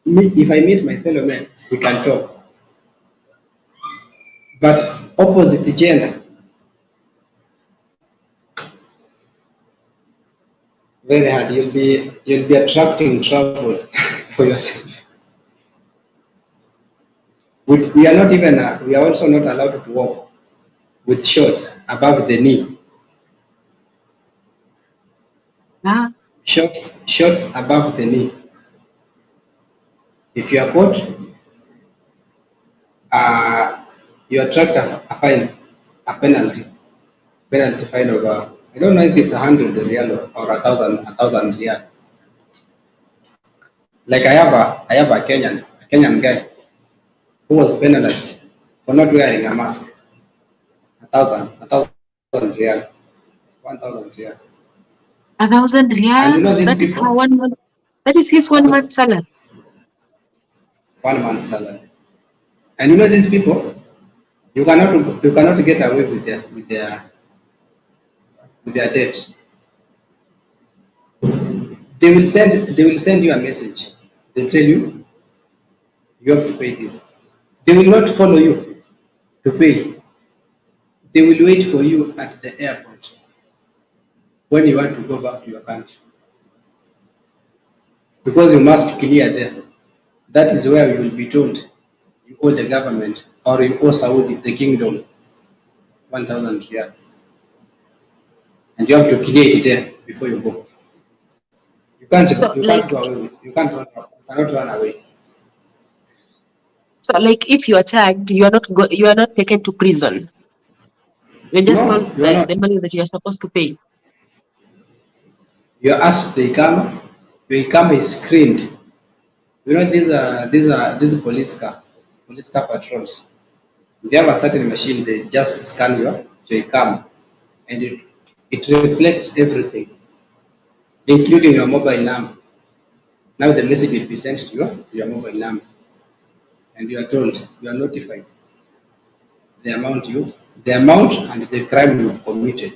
if I meet my fellow men, we can talk. But opposite gender, very hard. You'll be attracting trouble for yourself. We are not even we are also not allowed to walk. with shorts above the knee. Ah, Shorts above the knee. If you are caught, you attract a fine, a penalty fine of I don't know if it's 100 real or a thousand real. Like I have a Kenyan guy who was penalized for not wearing a mask. A thousand real, 1,000 real. 1,000 And you riyal. know these That is how people, 1 month. That is his 1 month salary. 1 month salary. And you know these people, you cannot get away with their debt. They will send you a message. They'll tell you you have to pay this. They will not follow you to pay. They will wait for you at the airport when you want to go back to your country because you must clear there. That is where you will be told you owe the government or you owe Saudi, the kingdom, 1,000 riyal, and you have to clear it there before you go. So You can't like go away. You cannot run away. so like if you are charged, you are not taken to prison. You're just No, told you are that not. the money that you are supposed to pay. You are asked the Ikama. Your Ikama is screened. You know these police car patrols. They have a certain machine. They just scan your Ikama, and it reflects everything, including your mobile number. Now the message will be sent to your mobile number, and you are told, you are notified the amount and the crime you've committed.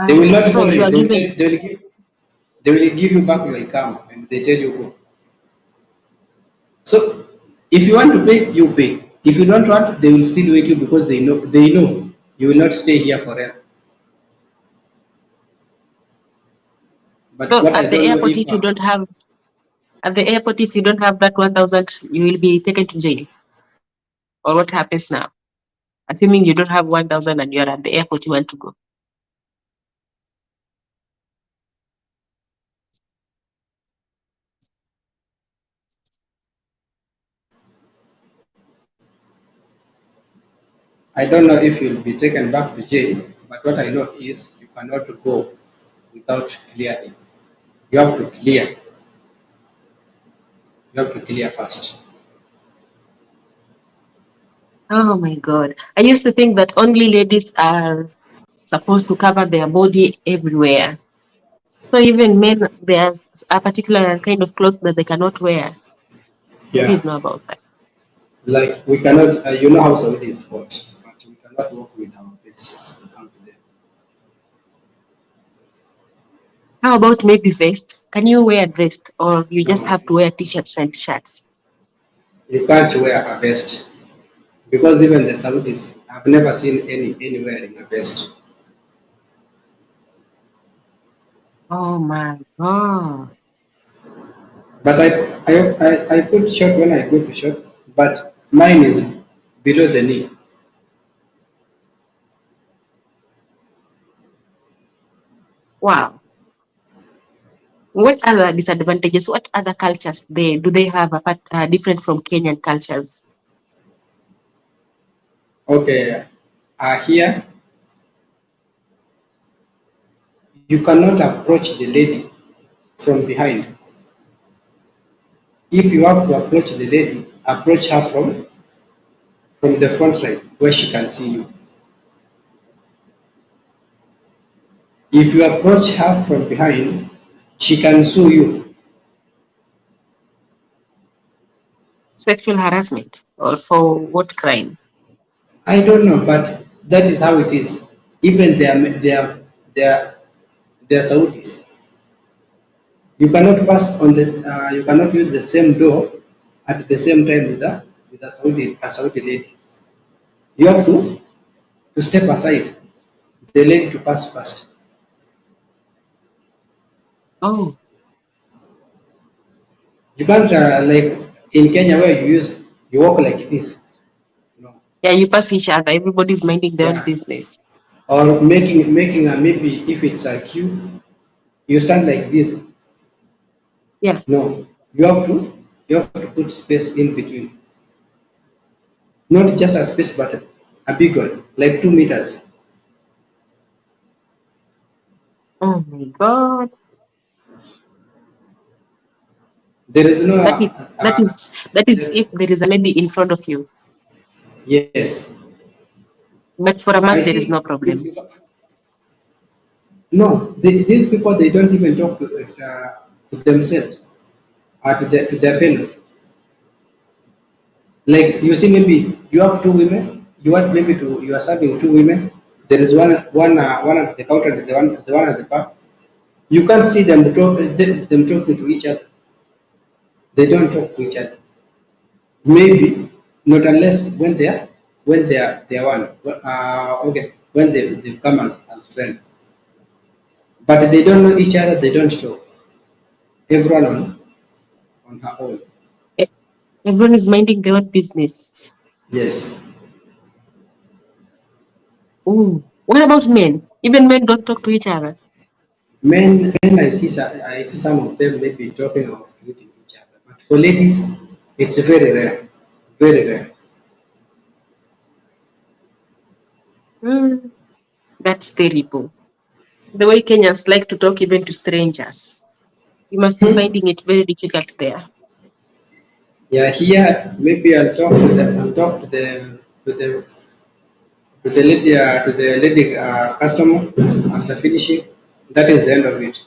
They will not So follow you you. are given. They will give you back your income, and they tell you go. So if you want to pay, you pay. If you don't want, they will still wait you because they know you will not stay here forever. But So what I at the don't know airport, if if you don't have that 1,000, you will be taken to jail. Or what happens now? Assuming you don't have 1,000 and you are at the airport, you want to go. I don't know if you'll be taken back to jail. But what I know is you cannot go without clearing. You have to clear. You have to clear first. Oh my God. I used to think that only ladies are supposed to cover their body everywhere. So even men, there's a particular kind of clothes that they cannot wear. I Yeah. didn't know about that. Like we cannot, you know how Saudi is hot, but we cannot walk with our faces down to there. How about maybe vest? Can you wear a vest or you No, just have to wear t-shirts and shirts? you can't wear a vest because even the Saudis, I've never seen any wearing a vest. Oh my God. But I put short when I go to short, but mine is below the knee. Wow. What other disadvantages? What other cultures do they have apart, different from Kenyan cultures? Okay, here you cannot approach the lady from behind. If you have to approach the lady, approach her from the front side where she can see you. If you approach her from behind, she can sue you. Sexual harassment or for what crime? I don't know, but that is how it is. Even they are Saudis. You cannot pass on you cannot use the same door at the same time with a Saudi lady. You have to step aside, the lady to pass first. Oh, You can't like in Kenya where you walk like this. Yeah, you pass each other. Everybody's minding their own Yeah. business. Or making a, maybe if it's a queue, you stand like this. Yeah. No, you have to put space in between. Not just a space, but a big one, like 2 meters. Oh my God. There is no That is that is that is if there is a lady in front of you. yes. But for a I man, there is see. no problem. No, these people they don't even talk to themselves or to their fellows. Like you see, maybe you have two women. You want maybe to you are serving two women. There is one at the counter, and the one at the bar. You can't see them talking to each other. They don't talk to each other. Maybe not unless when they are one. Okay, when they've come as friends. But they don't know each other. They don't talk. Everyone on her own. E- Everyone is minding their own business. Yes. Ooh. What about men? Even men don't talk to each other. Men, I see some of them maybe talking or greeting each other. But for ladies, it's very rare. Very rare. Mm, that's terrible. The way Kenyans like to talk even to strangers. You must be finding it very difficult there. Yeah, here maybe I'll talk to the lady customer after finishing. That is the end of it.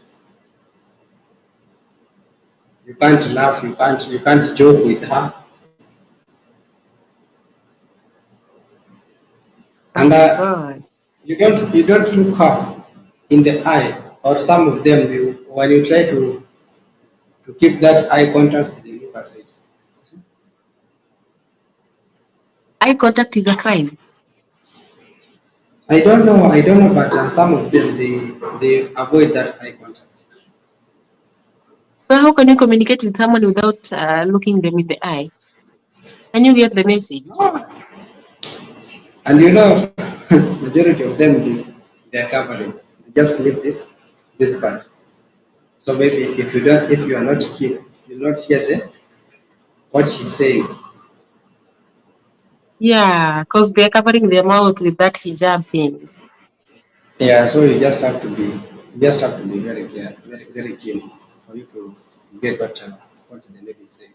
You can't laugh, you can't joke with her. Oh And my God. you don't look her in the eye, or some of them when you try to keep that eye contact, they look aside. Eye contact is a crime. I don't know, but some of them they avoid that eye contact. So how can you communicate with someone without looking them in the eye? Can you get the message? And majority of them they are covering. They just leave this part. So maybe if you are not keen, you not hear what she's saying. Yeah, because they're covering their mouth with that hijab thing. Yeah, so you just have to be very clear, very keen for you to get what the lady is saying.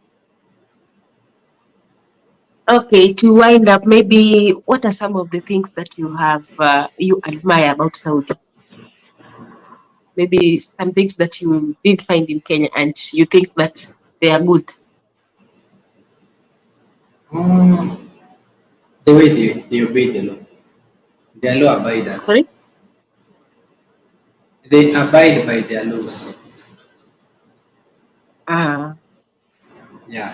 Okay, to wind up, maybe what are some of the things that you admire about Saudi? Maybe some things that you did find in Kenya and you think that they are good. Oh, the way they obey the law, they are law abiders. Sorry? They abide by their laws. Ah, Yeah,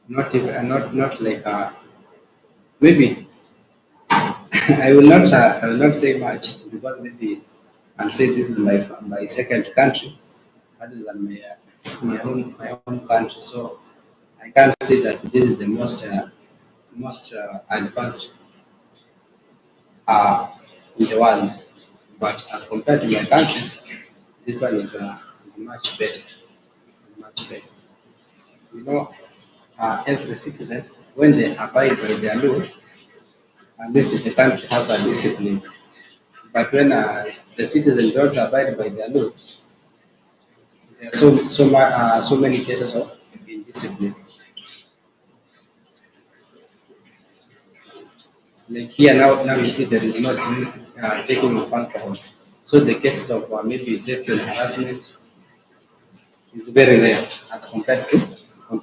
not like maybe I will not say much because maybe I'll say this is my second country other than my own country. So I can't say that this is the most advanced uh, in the world. But as compared to my country, this one is much better. Much better. You know, every citizen when they abide by their law, at least the country has a discipline. But when the citizens don't abide by their laws, there are so many cases of indiscipline. Like here now you see there is not taking of alcohol. So the cases of maybe sexual harassment is very rare as compared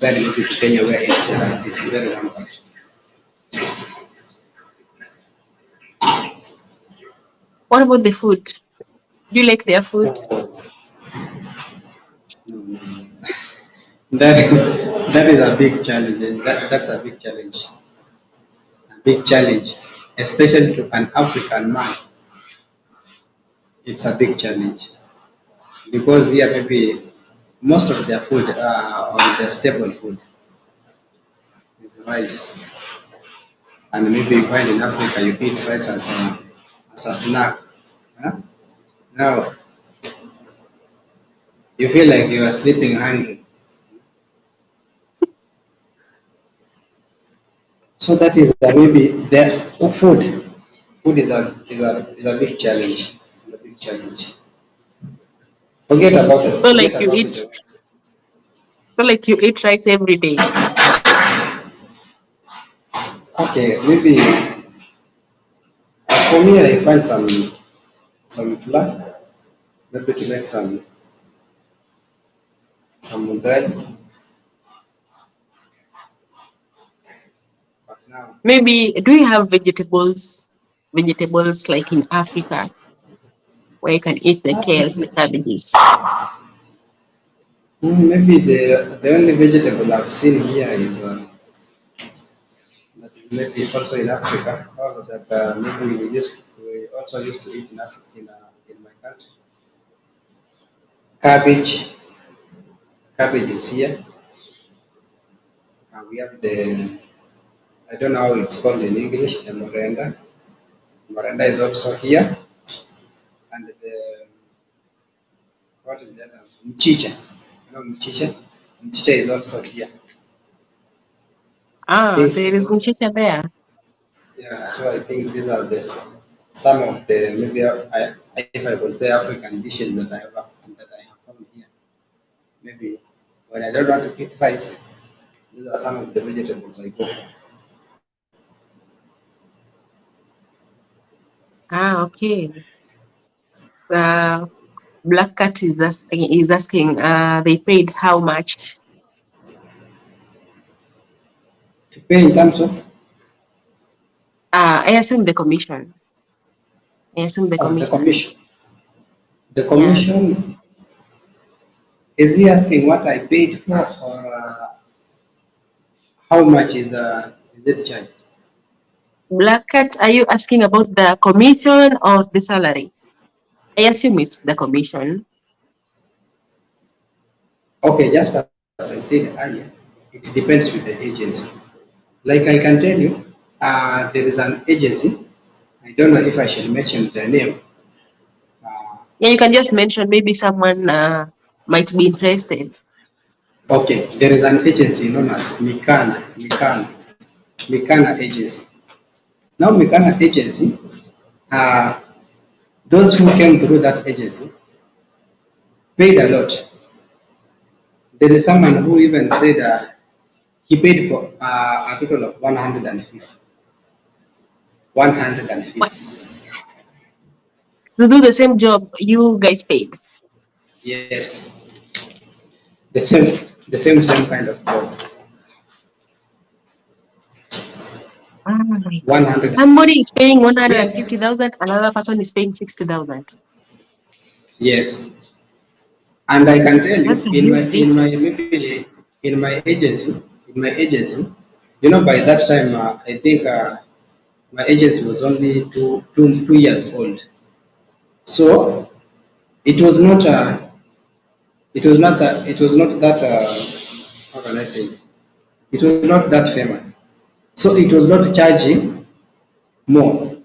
maybe to Kenya where it's very rampant. what about the food? Do you like their food? No, no, no. That that is a big challenge. That's a big challenge. A big challenge, especially to an African man. It's a big challenge because here maybe most of their food or their staple food is rice. and maybe you find in Africa you eat rice as a snack. Huh? Now you feel like you are sleeping hungry. So that is maybe the food. Food is a big challenge. Is a big challenge. Forget about it. So Forget like you about eat, it. so like you eat rice every day. Okay, maybe as for me, I find some flour, maybe to make some bread. But now, Maybe do you have vegetables? Vegetables like in Africa where you can eat the kales, the cabbages. maybe the only vegetable I've seen here is that is maybe also in Africa. However, that maybe we also used to eat in Africa in my country. Cabbage, cabbage is here. We have I don't know how it's called in English, the moringa. Moringa is also here, and what is the other? Mchicha. You know mchicha? Mchicha is also here. I Ah, think there is mchicha there. yeah. So I think these are some of the maybe if I could say African dishes that I have found here. Maybe when I don't want to eat rice, these are some of the vegetables I go for. Ah, okay. Uh, Black Cat is asking, they paid how much? To pay in terms of I assume the commission. I assume the the commission. commission. The Yeah. commission, is he asking what I paid for or how much is it charged? Black Cat, are you asking about the commission or the salary? I assume it's the commission. Okay, just as I said earlier, it depends with the agency. Like I can tell you, there is an agency. I don't know if I should mention the name. Uh, Yeah, you can just mention maybe someone might be interested. okay, there is an agency known as Mikana agency. Now Mikana agency, uh, those who came through that agency paid a lot. There is someone who even said he paid for a total of 150. 150. What, to do the same job you guys paid? Yes, the same kind of job. Ah, 100. somebody is paying Yes, 150,000, another person is paying 60,000. yes. And I can tell you, That's a huge difference. maybe in my agency, you know, by that time, I think my agency was only 2 years old. So it was not that how can I say it? It was not that famous. So it was not charging more.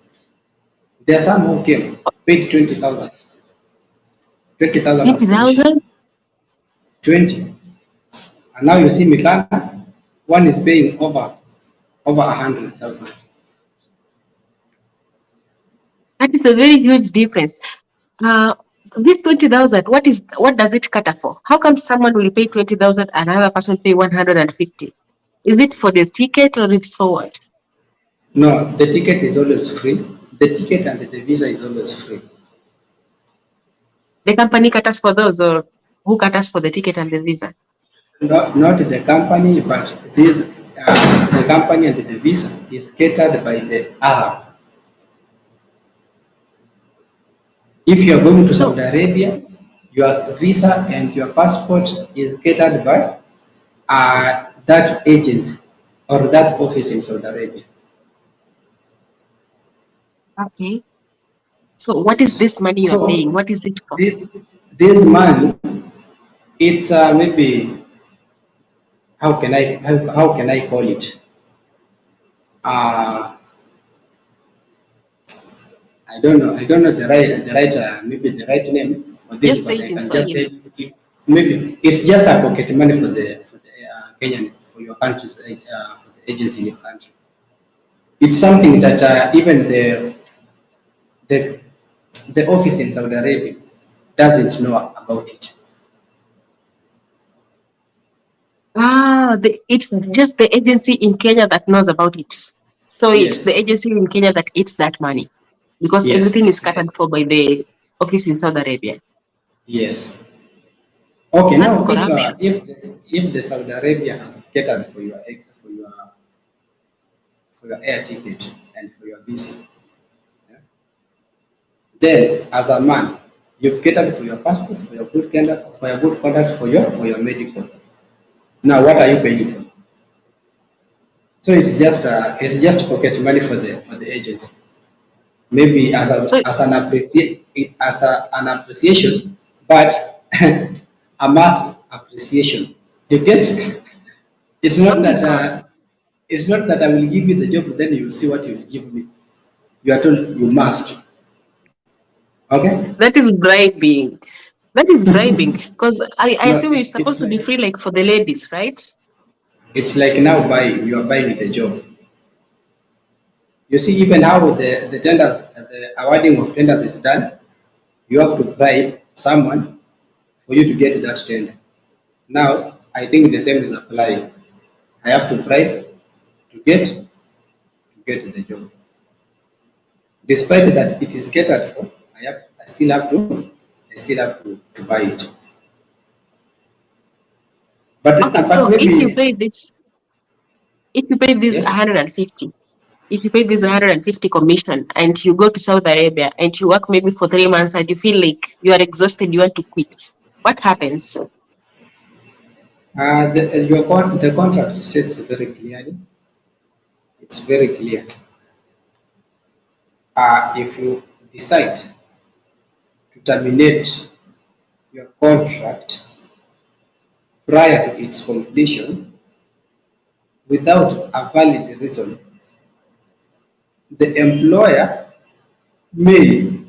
There are some who came, paid 20,000. 20,000 as commission. 80,000? 20. And now you see Mikana, one is paying over 100,000. That is a very huge difference. Uh, this 20,000, what does it cater for? How come someone will pay 20,000 and another person pay 150? Is it for the ticket or it's for what? No, the ticket is always free. The ticket and the visa is always free. The company caters for those, or who caters for the ticket and the visa? Not the company, but the company and the visa is catered by the Arab. If you are going to Saudi Arabia, your visa and your passport is catered by that agency or that office in Saudi Arabia. Okay. So what is this money you are paying? So What is it for? this money, it's maybe how can I call it? I don't know maybe the right name for this, Just but say I it in can just say Swahili. maybe it's just a pocket money for the Kenyan, for your country's for the agency in your country. It's something that even the the office in Saudi Arabia doesn't know about it. It's just the agency in Kenya that knows about it. So it's the Yes, agency in Kenya that eats that money because yes, everything is catered for by the office in Saudi Arabia. yes. Okay, That's now corruption. if the Saudi Arabia has catered for your air ticket and for your visa, yeah, then as a man, you've catered for your passport, for your good conduct, for your medical. Now, what are you paying for? So it's just pocket money for the agency. Maybe So an appreciation, but a mass appreciation. You get? It's not oh that God, it's not that I will give you the job, then you will see what you will give me. You are told you must. Okay? that is bribing. That is bribing because I No, assume it's supposed to be free like for the ladies, right? it's like now buying. You are buying the job. You see, even how the tenders, the awarding of tenders is done. You have to bribe someone for you to get that tender. Now, I think the same is applying. I have to bribe to get the job. Despite that it is catered for, I still have to buy it. Okay, But so maybe if you pay this yes. 150, if you pay this Yes. 150 commission and you go to Saudi Arabia and you work maybe for 3 months and you feel like you are exhausted, you want to quit, what happens? The contract states very clearly. It's very clear. If you decide to terminate your contract prior to its completion without a valid reason, the employer may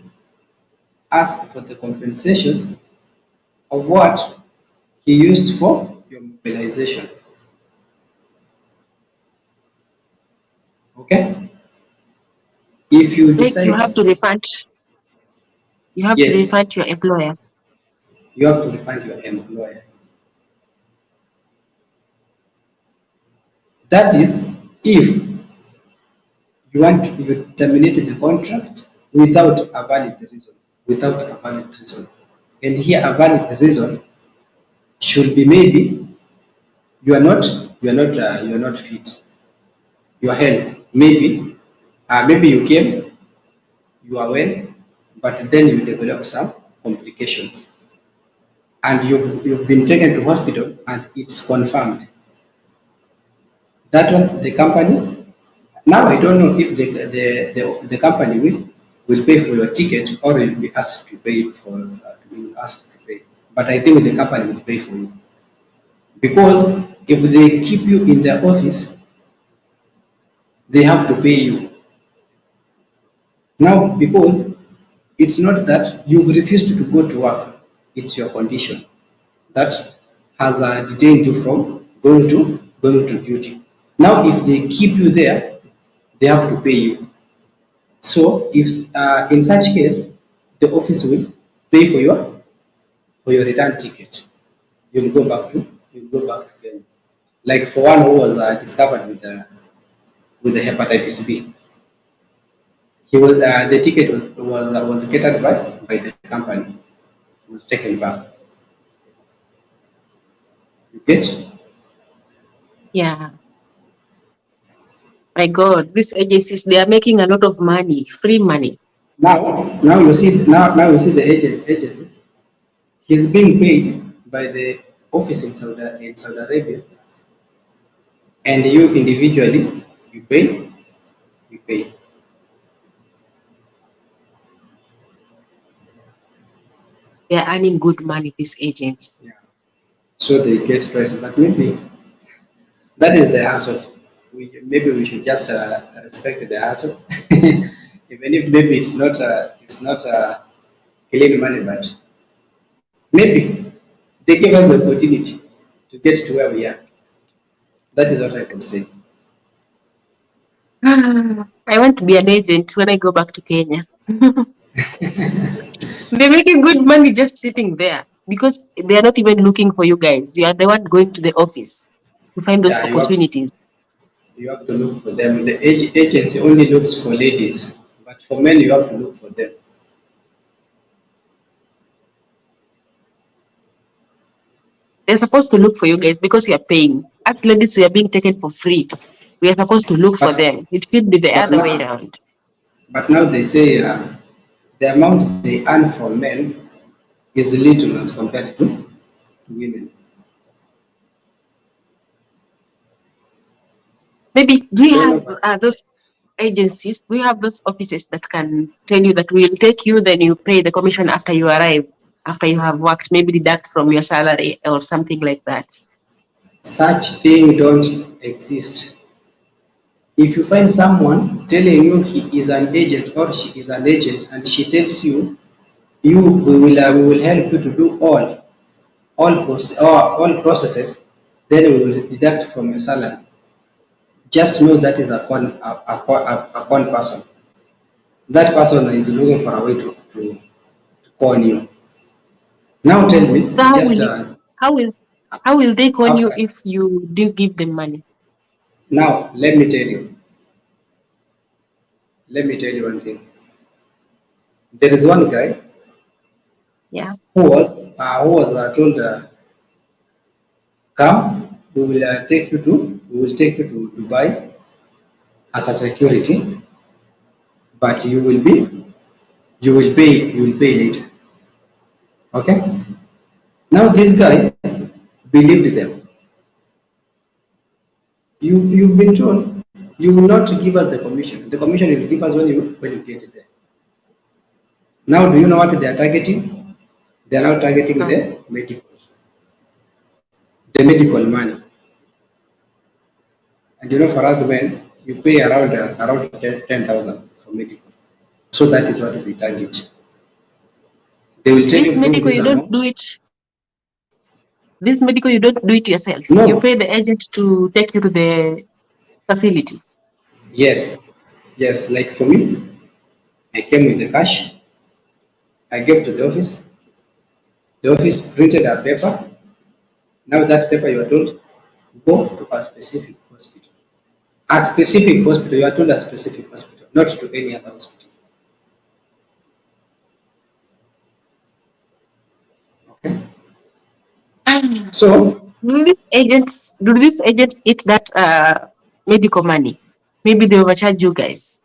ask for the compensation of what he used for your mobilization. Okay? If you Like decide, you have to yes, refund your employer. you have to refund your employer. That is, if you terminate the contract without a valid reason, without a valid reason. And here a valid reason should be maybe you are not you are not fit, your health. Maybe you came, you are well, but then you develop some complications. And you've been taken to hospital and it's confirmed. That one, the company, now I don't know if the company will pay for your ticket or will be asked to pay will asked to pay. But I think the company will pay for you because if they keep you in their office, they have to pay you now because it's not that you've refused to go to work; it's your condition that has detained you from going to duty. Now, if they keep you there, they have to pay you. So if in such case, the office will pay for your return ticket. You'll go back to Kenya. Like for one who was discovered with the hepatitis B, he was the ticket was catered by the company. It was taken back. You get? Yeah. My God, these agencies, they are making a lot of money, free money. Now you see the agency. He's being paid by the office in Saudi Arabia, and you individually you pay. They are earning good money, these agents. Yeah. So they get twice, but maybe that is the hassle. Maybe we should just respect the hassle. even if maybe it's not clean money, but maybe they give us the opportunity to get to where we are. That is what I could say. I want to be an agent when I go back to Kenya. They're making good money just sitting there because they are not even looking for you guys. You are the one going to the office to find those Yeah, opportunities. you have to look for them. The agency only looks for ladies, but for men you have to look for them. They're supposed to look for you guys because you are paying. As ladies, we are being taken for free. We are supposed to look for But them. It should be the but other way now around. but now they say the amount they earn from men is little as compared to women. Maybe do I you don't have know, but those agencies? Do you have those offices that can tell you that we'll take you, then you pay the commission after you arrive, after you have worked, maybe deduct from your salary or something like that? such thing don't exist. If you find someone telling you he is an agent or she is an agent and she tells you, we will help you to do all processes, then we will deduct from your salary. Just know that is a con person. That person is looking for a way to con you. Now tell me, So just how will how will they con you after. if you didn't give them money? Now let me tell you. Let me tell you one thing. There is one guy Yeah. who was told, come, we will take you to Dubai as a security, but you will pay later. Okay. Now this guy believed them. You've been told you will not give us the commission. The commission you will give us when you get there. Now do you know what they are targeting? They are now targeting No. the medical money. And you know, for us men, you pay around 10,000 for medical. So that is what they target. They will tell This you bring medical this you don't do amount. it. This medical you don't do it yourself. You No. pay the agent to take you to the facility. Yes. Yes. Like for me, I came with the cash. I gave to the office. The office printed a paper. Now that paper you are told go to a specific hospital. A specific hospital. You are told a specific hospital, not to any other hospital. Okay. So Do these agents eat that medical money? Maybe they overcharge you guys.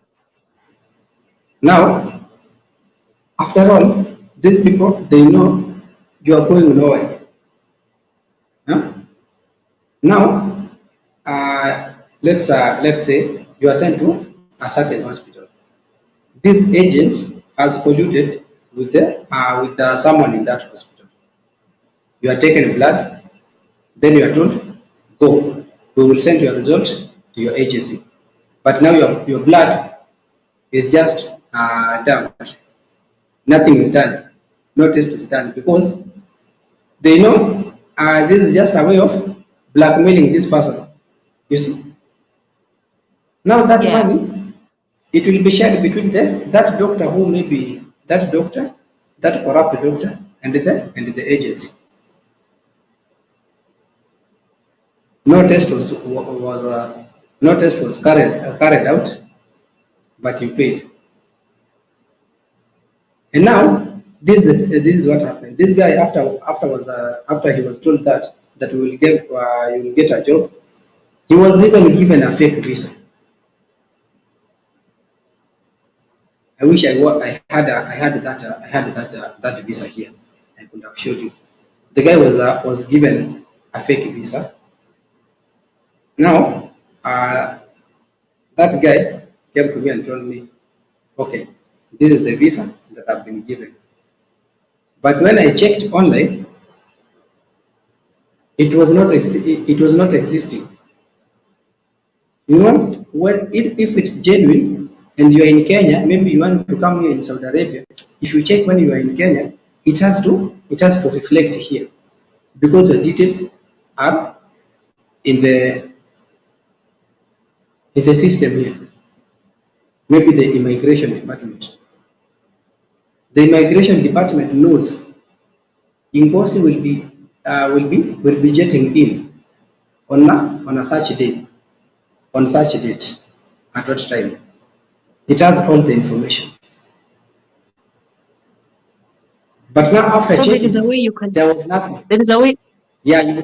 now, after all, these people they know you are going nowhere. Huh? Now, let's say you are sent to a certain hospital. This agent has colluded with someone in that hospital. You are taken blood, then you are told, go. We will send your result to your agency. But now your blood is just dumped. Nothing is done. No test is done because they know this is just a way of blackmailing this person. You see. Now that Yeah. money, it will be shared between that doctor who may be that doctor, that corrupt doctor, and the agency. No test was carried out, but you paid. And now this is what happened. This guy after he was told that you will get a job, he was even given a fake visa. I wish I had that visa here. I could have showed you. The guy was given a fake visa. Now, that guy came to me and told me, okay, this is the visa that I've been given. But when I checked online, it was not existing. You know, if it's genuine and you are in Kenya, maybe you want to come here in Saudi Arabia. If you check when you are in Kenya, it has to reflect here because the details are in the system here. Maybe the immigration department. The immigration department knows Ngozi will be jetting in on a such day, on such date, at what time. It has all the information. But now after So there is a checking, way you can. there was nothing. There is a way. Yeah,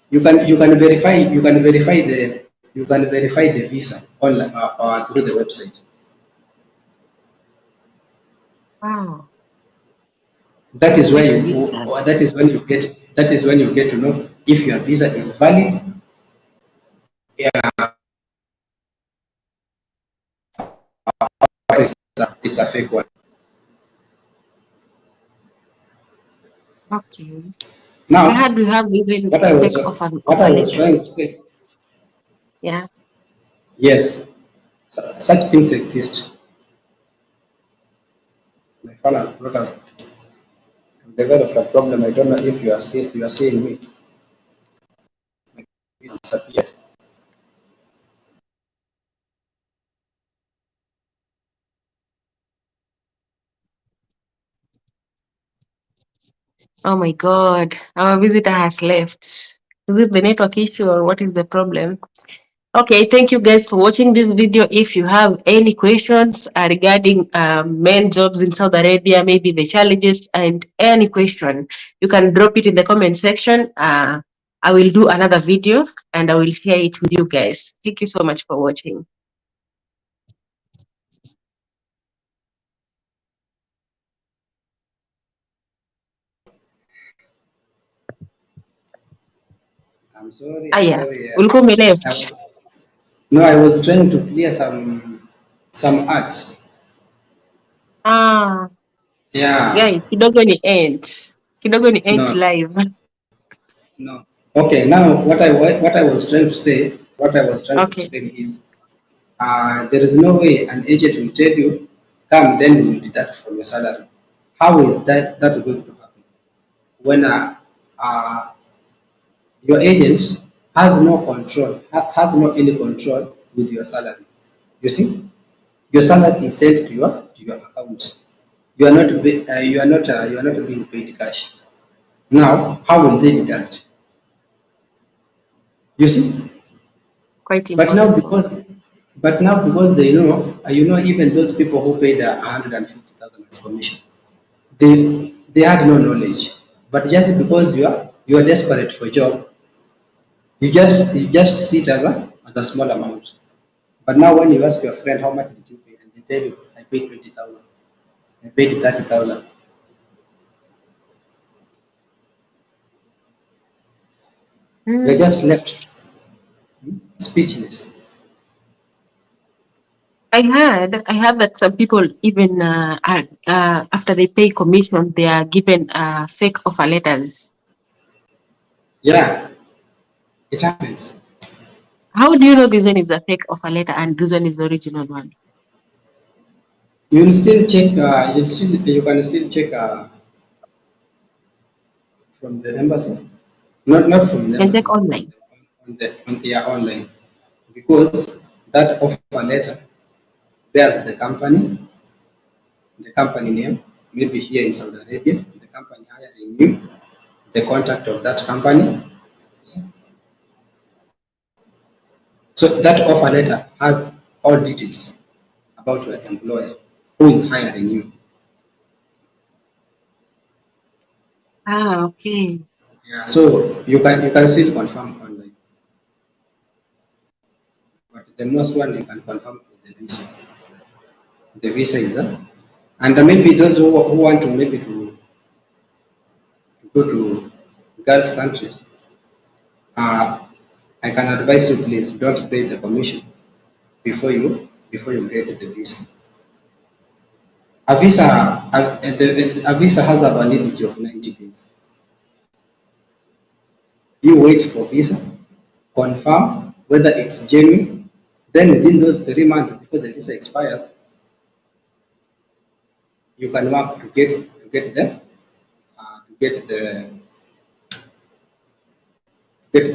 you can verify the visa online or through the website. Wow. That is where Thank you Jesus. that is when you get to know if your visa is valid. Yeah, it's a fake one. Okay. I Now, heard we have even what I was fake offer what I offer was trying to letters. say, Yeah. yes, such things exist. My phone has broken. I've developed a problem. I don't know if you are seeing me. It disappeared. Oh my God. Our visitor has left. Is it the network issue or what is the problem? Okay, thank you guys for watching this video. If you have any questions regarding men jobs in Saudi Arabia, maybe the challenges and any question, you can drop it in the comment section. I will do another video and I will share it with you guys. Thank you so much for watching. I'm sorry. Ah, I'm yeah. sorry. Ulikuwa I umeleft. was No, I was trying to clear some ads. Ah, Yeah. guys, kidogo ni end. Kidogo ni end No. live. No. Okay. Now, what I was trying to say, what I was trying to Okay. explain is, there is no way an agent will tell you, come, then we will deduct from your salary. How is that going to happen? When your agent has no control, has no any control with your salary. You see, your salary is sent to your account. You are not being paid cash. Now, how will they deduct? You see, Quite but now impossible. because they know, even those people who paid 150,000 as commission, they had no knowledge. But just because you are desperate for job, you just see it as a small amount. But now when you ask your friend how much did you pay, and they tell you I paid 20,000, I paid 30,000, you're Hmm. just left speechless. I heard that some people even after they pay commission, they are given fake offer letters. Yeah, it happens. How do you know this one is a fake offer letter and this one is the original one? You will still check. You can still check from the embassy, not from You the can check embassy, online. on the online, because that offer letter bears the company name, maybe here in Saudi Arabia, the company hiring you, the contact of that company. So that offer letter has all details about your employer who is hiring you. Ah, okay. Yeah, so you can still confirm online, but the most one you can confirm is the visa. The visa is that, and maybe those who want to maybe to go to Gulf countries, I can advise you, please don't pay the commission before you get the visa. A visa a visa has a validity of 90 days. You wait for visa, confirm whether it's genuine. Then within those 3 months before the visa expires, you can work to get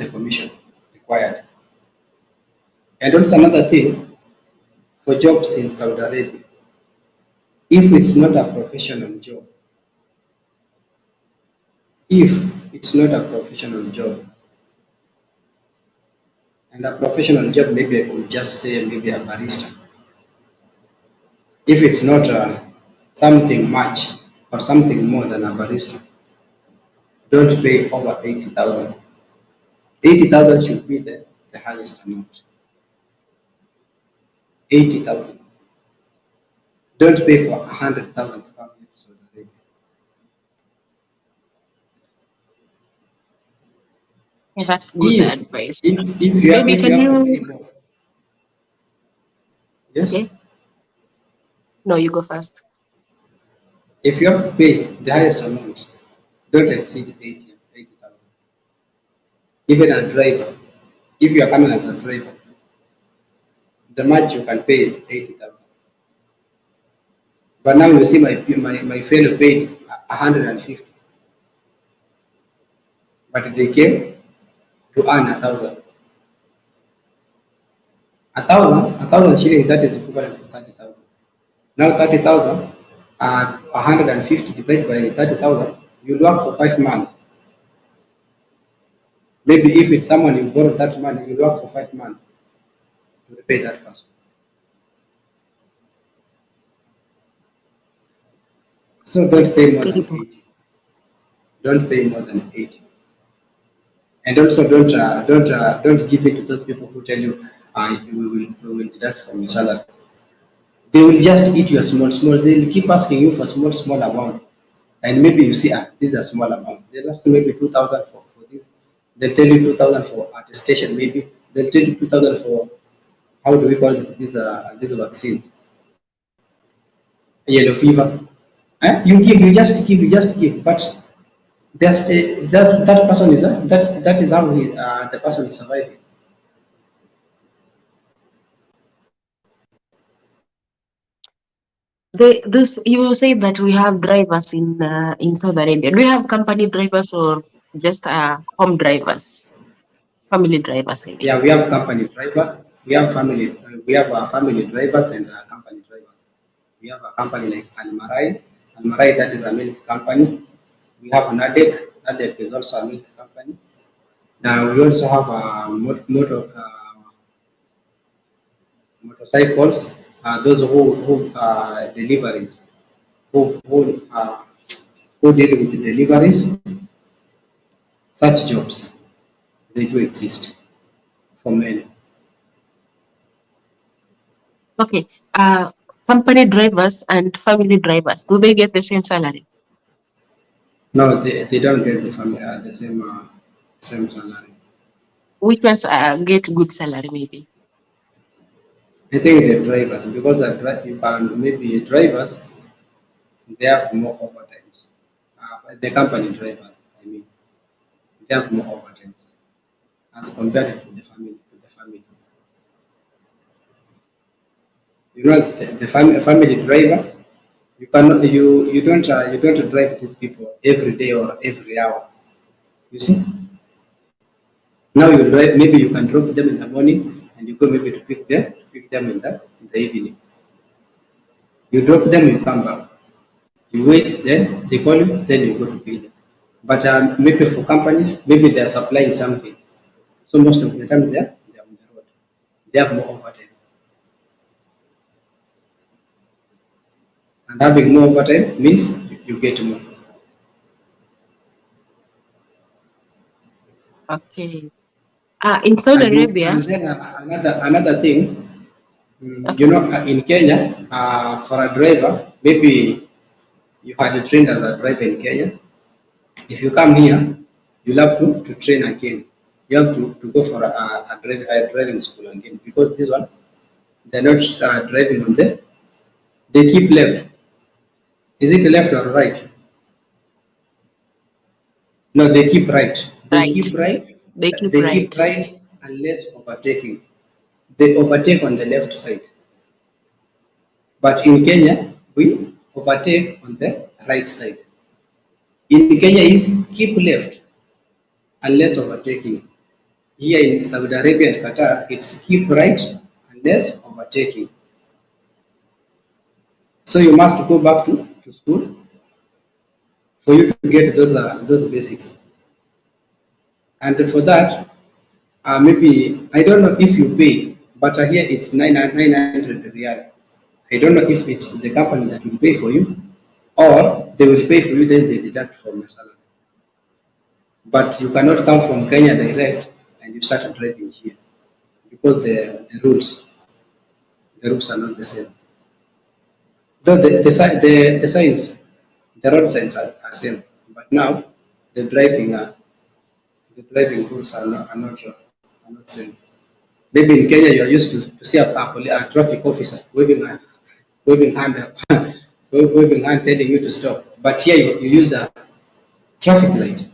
the commission required. And also another thing for jobs in Saudi Arabia, if it's not a professional job, and a professional job, maybe I could just say maybe a barista. If it's not something much or something more than a barista, don't pay over 80,000. 80,000 should be the highest amount. 80,000. Don't pay for 100,000 to come into Saudi Arabia. Yeah, that's good advice. If you have to pay more. Yes? Okay. No, you go first. If you have to pay the highest amount, don't exceed 80,000. Even a driver, if you are coming as a driver, the much you can pay is 80,000. But now you see my fellow paid 150, but they came to earn 1,000. 1,000 shillings, that is equivalent to 30,000. Now 30,000, 150 divided by 30,000, you'll work for 5 months. Maybe if it's someone you borrow that money, you'll work for 5 months to repay that person. So don't pay more than 80. Don't pay more than 80. And also don't give it to those people who tell you we will deduct from your salary. They will just eat your small. They'll keep asking you for small amount, and maybe you see this is a small amount. They'll ask maybe 2,000 for this. They'll tell you 2,000 for attestation. Maybe they'll tell you 2,000 for, how do we call this vaccine? Yellow fever. You just give, but that person is that is how the person is surviving. You say that we have drivers in Saudi Arabia. Do we have company drivers or just home drivers, family drivers? Yeah, we have company driver. We have family drivers and company drivers. We have a company like Al-Marai. Al-Marai, that is a milk company. We have Nadek. Nadek is also a milk company. Now we also have motorcycles. Those who deliveries, who deal with the deliveries. Such jobs, they do exist for men. Okay. Company drivers and family drivers, do they get the same salary? No, they don't get the same salary. Which ones get good salary maybe? I think the drivers, because maybe drivers, they have more overtimes. The company drivers, I mean, they have more overtimes as compared to the family. You know, the family driver, you don't drive these people every day or every hour. You see, now you drive. Maybe you can drop them in the morning, and you go maybe to pick them in the evening. You drop them, you come back. You wait, then they call you, then you go to pick them. But maybe for companies, maybe they are supplying something. So most of the time they are on the road. They have more overtime. And having more overtime means you get more. Okay. In Saudi Arabia. And then another thing, you know, in Kenya, for a driver, maybe you had trained as a driver in Kenya. If you come here, you'll have to train again. You have to go for a driving school again, because this one, they're not driving on there. They keep left. Is it left or right? No, they keep right. They keep right. They keep right unless overtaking. They overtake on the left side. But in Kenya, we overtake on the right side. In Kenya, is keep left unless overtaking. Here in Saudi Arabia and Qatar, it's keep right unless overtaking. So you must go back to school for you to get those basics. And for that, maybe I don't know if you pay, but here it's 900 riyal. I don't know if it's the company that will pay for you, or they will pay for you, then they deduct from your salary. But you cannot come from Kenya direct and you start driving here because the rules are not the same. Though the signs, the road signs are same, but now the driving rules are not same. Maybe in Kenya you are used to see a traffic officer waving hand waving hand telling you to stop. But here you use a traffic light.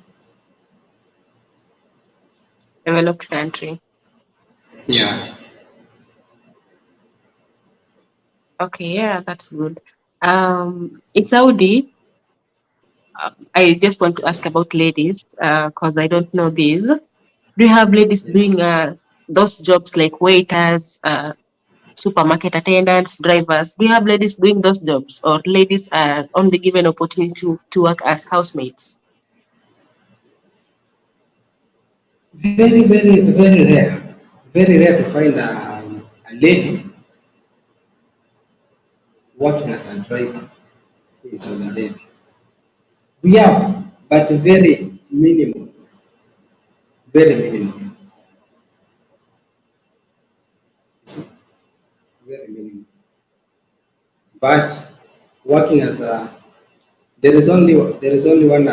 Developed country. Yeah. Okay, yeah, that's good. In Saudi, I just want to ask Yes. about ladies, because I don't know this. Do you have ladies doing Yes. those jobs like waiters, supermarket attendants, drivers? Do you have ladies doing those jobs, or ladies are only given opportunity to work as housemates? Very, very, very rare. Very rare to find a lady working as a driver in Saudi Arabia. We have, but very minimum. Very minimum. See, very minimum. But working as a there is only one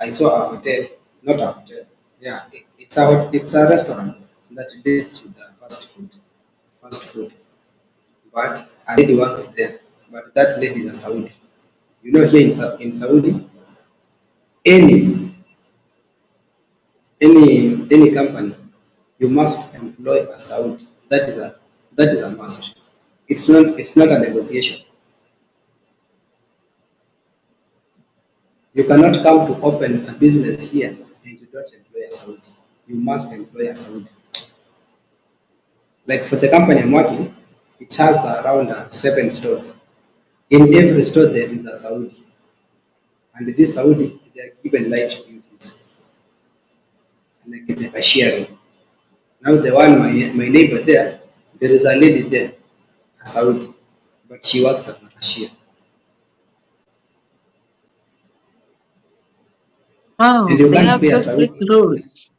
I saw a hotel, not a hotel. Yeah, it's a restaurant that deals with the fast food. Fast food. But a lady works there. But that lady is a Saudi. You know, here in Saudi, any any company, you must employ a Saudi. That is a must. It's not a negotiation. You cannot come to open a business here and you don't employ a Saudi. You must employ a Saudi. Like for the company I'm working, it has around 7 stores. In every store there is a Saudi, and this Saudi they are given light duties, like the cashiering. Now the one my neighbor there is a lady there, a Saudi, but she works as a cashier, and Oh, you they can't have pay a so Saudi. strict rules.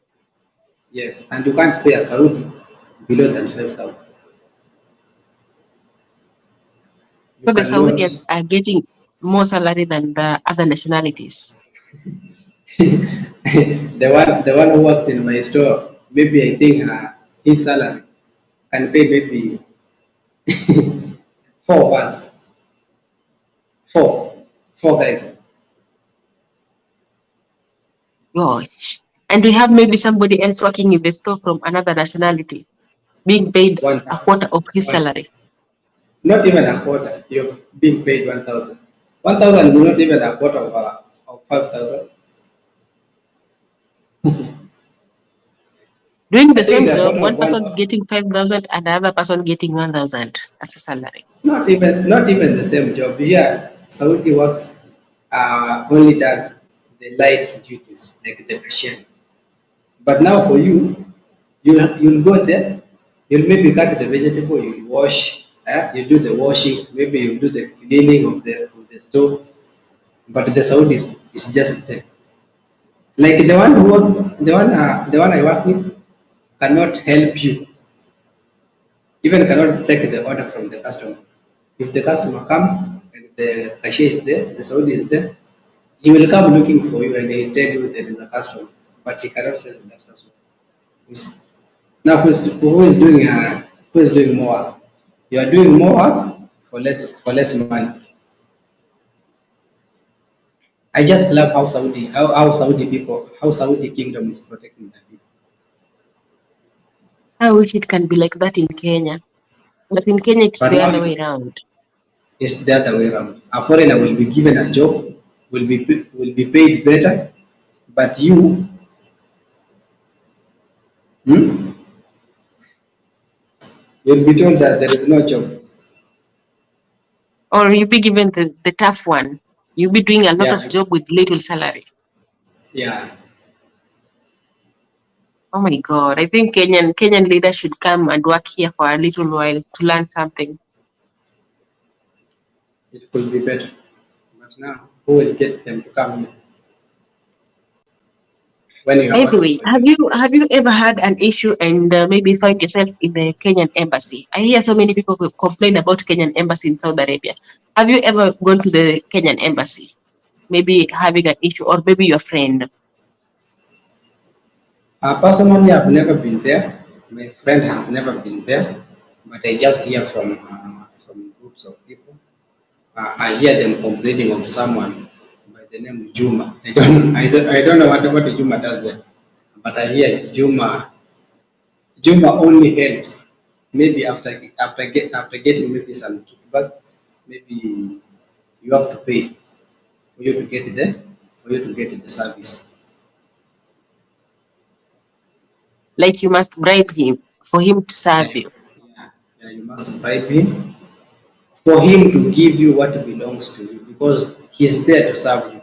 Yes, and you can't pay a Saudi below than 5,000. You So the cannot. Saudis are getting more salary than the other nationalities. The one who works in my store, maybe I think his salary can pay maybe four of us, four guys. Gosh. And we have maybe Yes, somebody else working in the store from another nationality being paid one a quarter of his one, salary. not even a quarter. You're being paid 1,000. 1,000 is not even a quarter of 5,000. Doing I the think same the job, quarter one of one. person getting 5,000 and the other person getting 1,000 as a salary. Not even the same job. Here, Saudi works only does the light duties like the cashier. But now for you, you'll go there, you'll maybe cut the vegetable, you'll wash, you do the washing, maybe you'll do the cleaning of the stove. But the Saudi is just there. Like the one who works, the one I work with cannot help you, even cannot take the order from the customer. If the customer comes and the cashier is there, the Saudi is there, he will come looking for you and he'll tell you there is a customer, but he cannot sell to that customer. You see? Now who is doing more work? You are doing more work for less money. I just love how Saudi people, how Saudi kingdom is protecting their people. I wish it can be like that in Kenya. But in Kenya, it's But the now other way around. It's the other way around. A foreigner will be given a job, will be paid better, but you, hmm, you'll be told that there is no job. Or you be given the tough one. You'll be doing a lot of Yeah, job with little salary. yeah. Oh my God. I think Kenyan leaders should come and work here for a little while to learn something. It could be better. But now, who will get them to come here when you are By the working way, for them? have you ever had an issue and maybe find yourself in the Kenyan embassy? I hear so many people complain about Kenyan embassy in Saudi Arabia. Have you ever gone to the Kenyan embassy? Maybe having an issue, or maybe your friend. Personally, I've never been there. My friend has never been there, but I just hear from groups of people. I hear them complaining of someone by the name of Juma. I don't know what Juma does there, but I hear Juma only helps. Maybe after getting maybe some kickback, maybe you have to pay for you to get the service. Like you must bribe him for him to serve Yeah, you. yeah, you must bribe him for him to give you what belongs to you because he's there to serve you.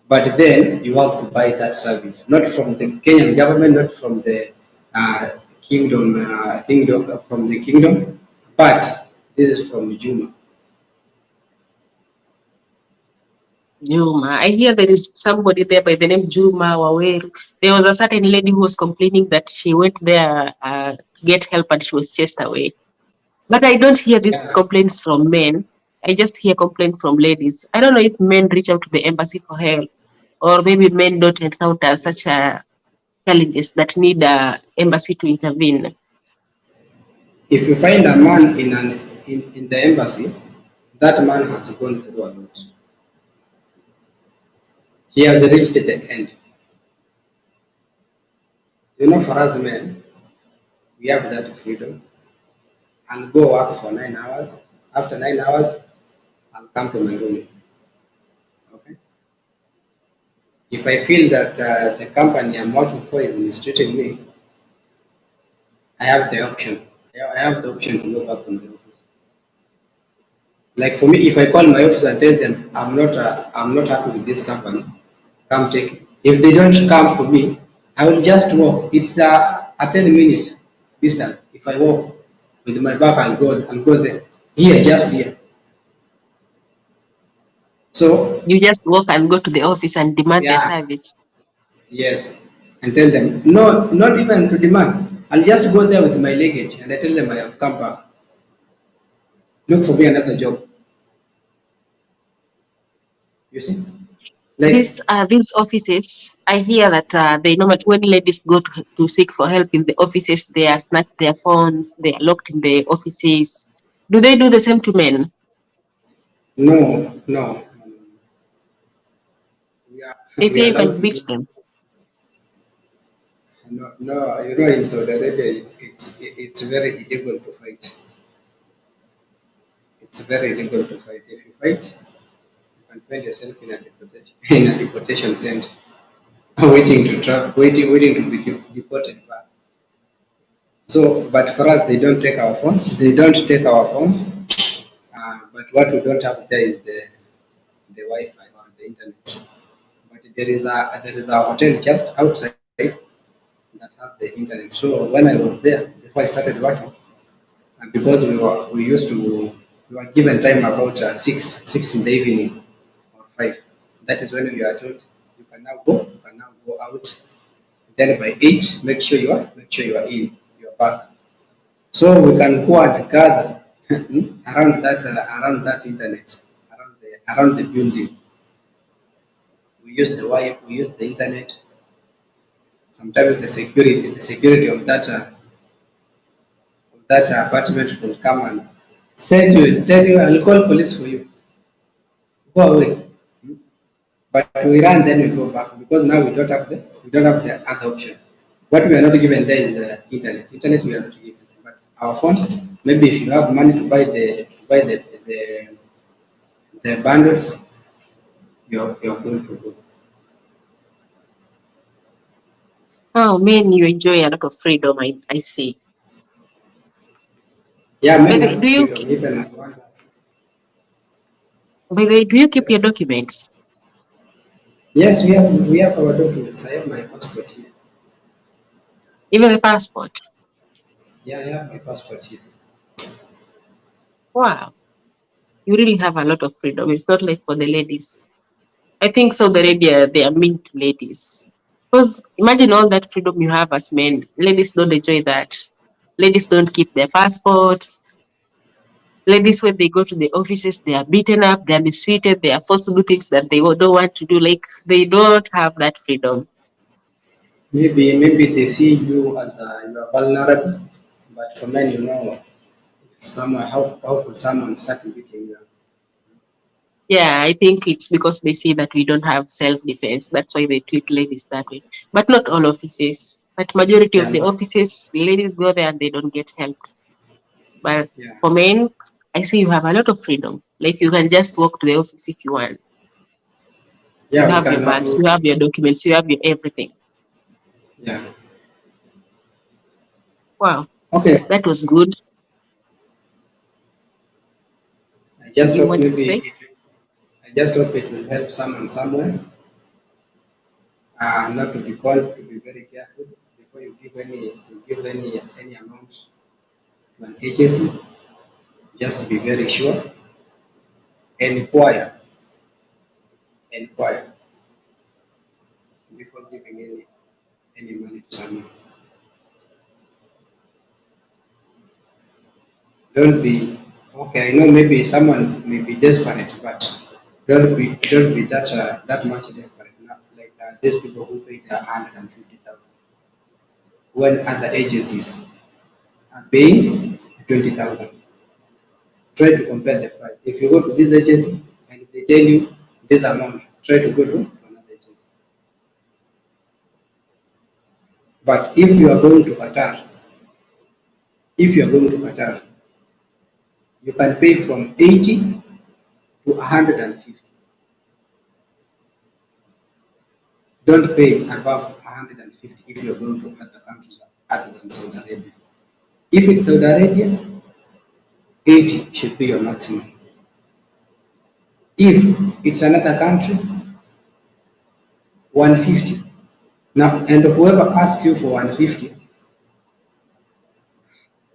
But then you have to buy that service, not from the Kenyan government, not from the from the kingdom, but this is from Juma. Juma. I hear there is somebody there by the name Juma Waweru. There was a certain lady who was complaining that she went there to get help and she was chased away. But I don't hear these Yeah, complaints from men. I just hear complaints from ladies. I don't know if men reach out to the embassy for help, or maybe men don't encounter such challenges that need embassy to intervene. if you find a man in the embassy, that man has gone through a lot. He has reached the end. You know, for us men, we have that freedom and go work for 9 hours. After 9 hours, I'll come to my room. Okay. If I feel that the company I'm working for is mistreating me, I have the option. I have the option to go back to my office. Like for me, if I call my office and tell them I'm not happy with this company, come take it. If they don't come for me, I will just walk. It's a 10 minutes distance. If I walk with my back and go there, here, just here. So You just walk and go to the office and demand their yeah, service. yes, and tell them no, not even to demand. I'll just go there with my luggage and I tell them I have come back. Look for me another job. You see, like These offices, I hear that they normally, when ladies go to seek for help in the offices, they are snatched their phones, they are locked in the offices. Do they do the same to men? no, no, we Maybe are even allowed to beat do that. them. No, no, you know, in Saudi Arabia, it's very illegal to fight. It's very illegal to fight. If you fight, you can find yourself in a deportation in a deportation center, waiting to travel, waiting to be deported back. So, but for us, they don't take our phones. They don't take our phones. But what we don't have there is the Wi-Fi or the internet. But there is a hotel just outside that have the internet. So when I was there, before I started working, and because we used to we were given time about six in the evening or 5. That is when we are told you can now go out. Then by 8, make sure you are back. So we can go and gather around that internet, around the building. We use the Wi-Fi, we use the internet. Sometimes the security of that apartment will come and send you, tell you, I'll call police for you. Go away. But we run, then we go back because now we don't have the other option. What we are not given there is the internet. We are not given, but our phones. Maybe if you have money to buy the the bundles, you're going to go. Oh man, you enjoy a lot of freedom. I see. Yeah, By men the, have do you freedom, even at one. by the way, do you keep your Yes. documents? Yes, we have our documents. I have my passport here. Even the passport? Yeah, I have my passport here. Wow. You really have a lot of freedom. It's not like for the ladies. I think Saudi Arabia, they are mean to ladies. Because imagine all that freedom you have as men. Ladies don't enjoy that. Ladies don't keep their passports. Ladies, when they go to the offices, they are beaten up, they are mistreated, they are forced to do things that they don't want to do. Like, they don't have that freedom. Maybe they see you as you are vulnerable, but for men, someone how could someone start beating you? Yeah, I think it's because they see that we don't have self-defense. That's why they treat ladies that way. But not all offices. But majority Yeah, of the no, offices, ladies go there and they don't get helped. But yeah, for men, I see you have a lot of freedom. Like you can just walk to the office if you want. You yeah. We have your can. bags, you have your documents, you have your everything. Yeah. Wow, Okay. that was good. I Did just you hope want to maybe say? I just hope it will help someone somewhere. Not to be called to be very careful before you give any amount to an agency. Just to be very sure. Inquire, inquire before giving any money to someone. Don't be okay. I know maybe someone may be desperate, but don't be that much desperate. Not like these people who paid 150,000 when other agencies are paying 20,000. Try to compare the price. If you go to this agency and they tell you this amount, try to go to another agency. But if you are going to Qatar, you can pay from 80 to 150. Don't pay above 150 if you're going to other countries other than Saudi Arabia. If it's Saudi Arabia, 80 should be your maximum. If it's another country, 150. Now, and whoever asks you for 150,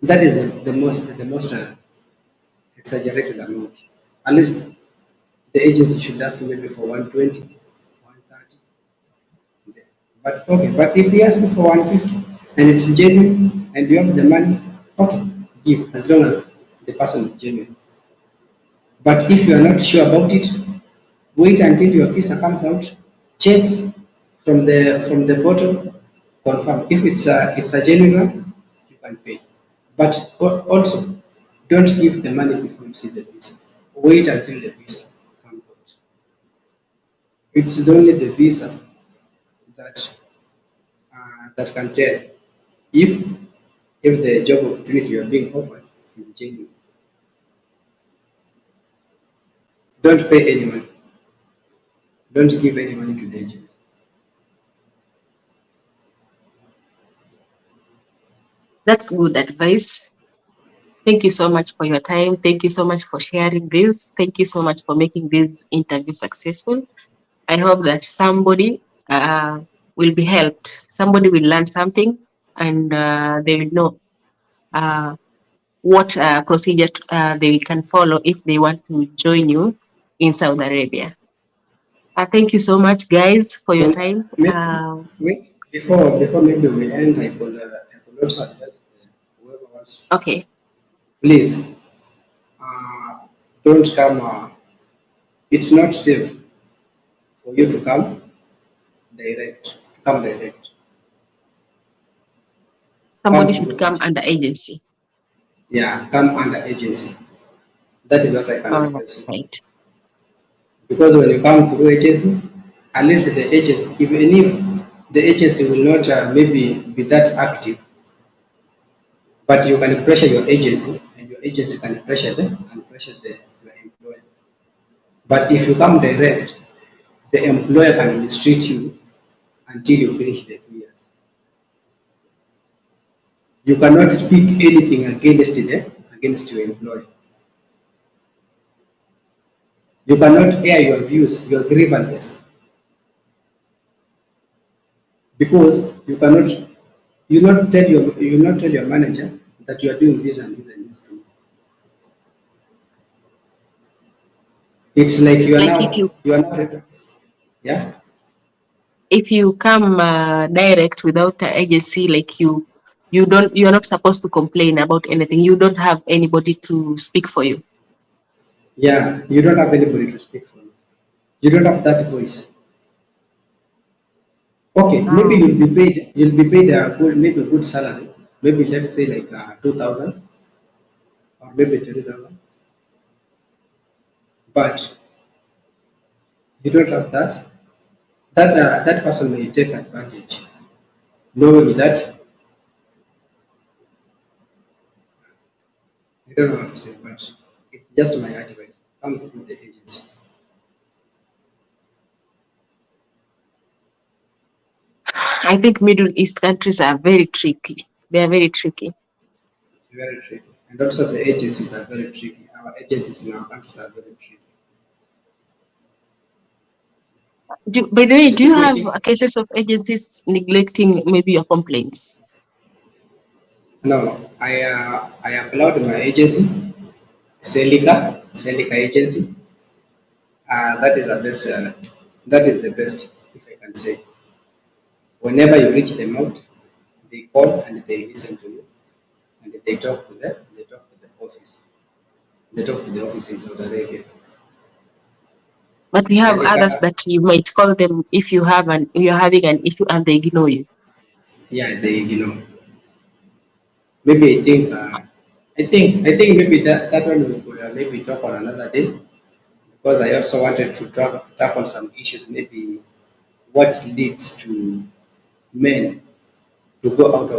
that is the most exaggerated amount. At least the agency should ask you maybe for 120, 130. But if he asks you for 150 and it's genuine and you have the money, okay, give as long as the person is genuine. But if you are not sure about it, wait until your visa comes out, check from the bottom, confirm. If it's a genuine one, you can pay. But also, don't give the money before you see the visa. Wait until the visa comes out. It's only the visa that that can tell if if the job opportunity you are being offered is genuine. Don't pay any money. Don't give any money to the agency. That's good advice. Thank you so much for your time. Thank you so much for sharing this. Thank you so much for making this interview successful. I hope that somebody will be helped. Somebody will learn something and they will know uh, what procedure they can follow if they want to join you in Saudi Arabia. Thank you so much, guys, for your And time. wait before maybe we end, I could also advise whoever wants to come. Okay. Please don't come. It's not safe for you to come direct. Come direct. Come Somebody should through come under agency. agency. Yeah, come under agency. That is what I can All advise you. right. Because when you come through agency, at least the agency, even if the agency will not maybe be that active, but you can pressure your agency, and your agency can pressure the your employer. But if you come direct, the employer can mistreat you until you finish the 2 years. You cannot speak anything against your employer. You cannot air your views, your grievances, because you not tell your manager that you are doing this and this and this. It's like Like if you yeah. come direct without an agency, like you're not supposed to complain about anything. You don't have anybody to speak for you. Yeah, you don't have anybody to speak for you. You don't have that voice. Okay, maybe Oh. you'll be paid a good, maybe a good salary. Maybe let's say like 2,000 or maybe 3,000. But you don't have that. That person may take advantage, knowing that I don't know what to say, but it's just my advice. Come through the agency. I think Middle East countries are very tricky. They are very tricky. Very tricky. And also the agencies are very tricky. Our agencies in our countries are very tricky. By the way, do you have Estimating. cases of agencies neglecting maybe your complaints? No, I applied my agency, Celica agency. That is the best. That is the best, if I can say. Whenever you reach them out, they call and they listen to you, and they talk to the office. They talk to the office in Saudi Arabia. But we have others Celica, that you might call them if you're having an issue and they ignore you. yeah, maybe I think maybe that one we could maybe talk on another day, because I also wanted to talk on some issues, maybe what leads to men to go out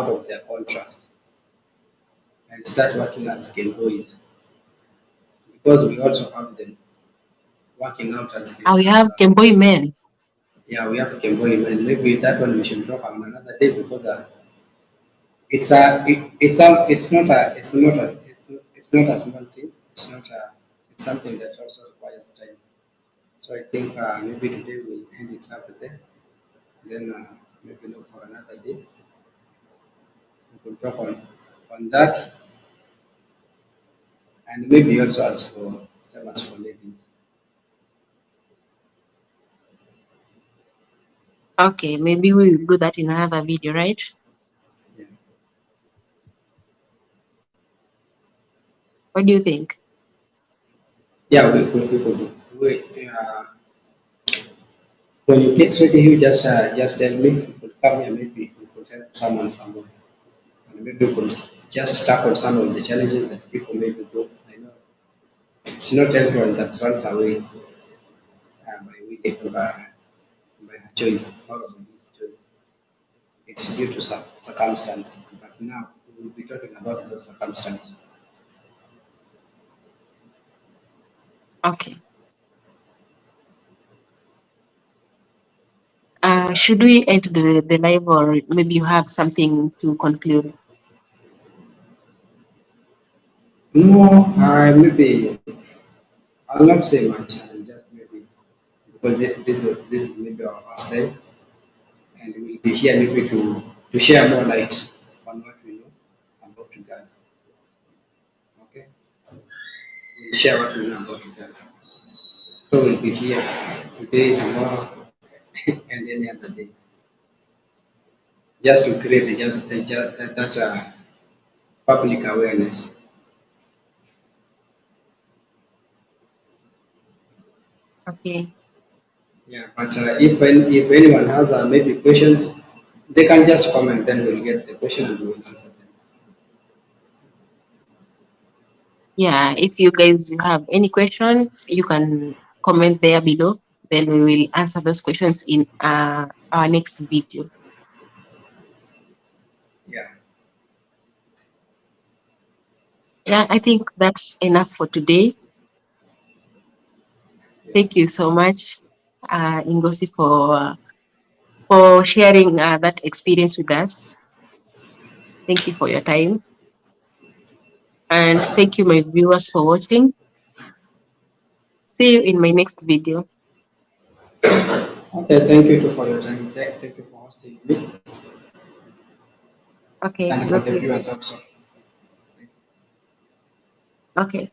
of their contracts and start working as boys, because we also have them working out as We have Kemboy men. yeah, we have boy men. Maybe that one we should talk on another day, because it's not a small thing. It's something that also requires time. So I think maybe today we'll end it up there. Then maybe look for another day. We could talk on that, and maybe also as for same as for ladies. Okay, maybe we will do that in another video, right? Yeah. What do you think? Yeah, we could do. When you get ready, you just tell me. We could come here. Maybe we could help someone somewhere, and maybe we could just tackle some of the challenges that people maybe go. I know it's not everyone that runs away by her choice or by his choice. It's due to some circumstance. But now we will be talking about those circumstances. Okay. Yeah. Should we end the live, or maybe you have something to conclude? No, I maybe I'll not say much. I'll just maybe, because this is maybe our first time, and we'll be here maybe to share more light on what we know about God. Okay, we'll share what we know about God. So we'll be here today, tomorrow, and any other day, just to create just that public awareness. Okay. Yeah, but if anyone has maybe questions, they can just comment. Then we'll get the question and we'll answer them. Yeah, if you guys have any questions, you can comment there below. Then we will answer those questions in our next video. Yeah. Yeah, I think that's enough for today. Thank you so much, Ngozi, for sharing that experience with us. Thank you for your time. And thank you, my viewers, for watching. See you in my next video. Okay, thank you too for your time. Thank you for hosting me Okay, and for God the bless. viewers also. Okay.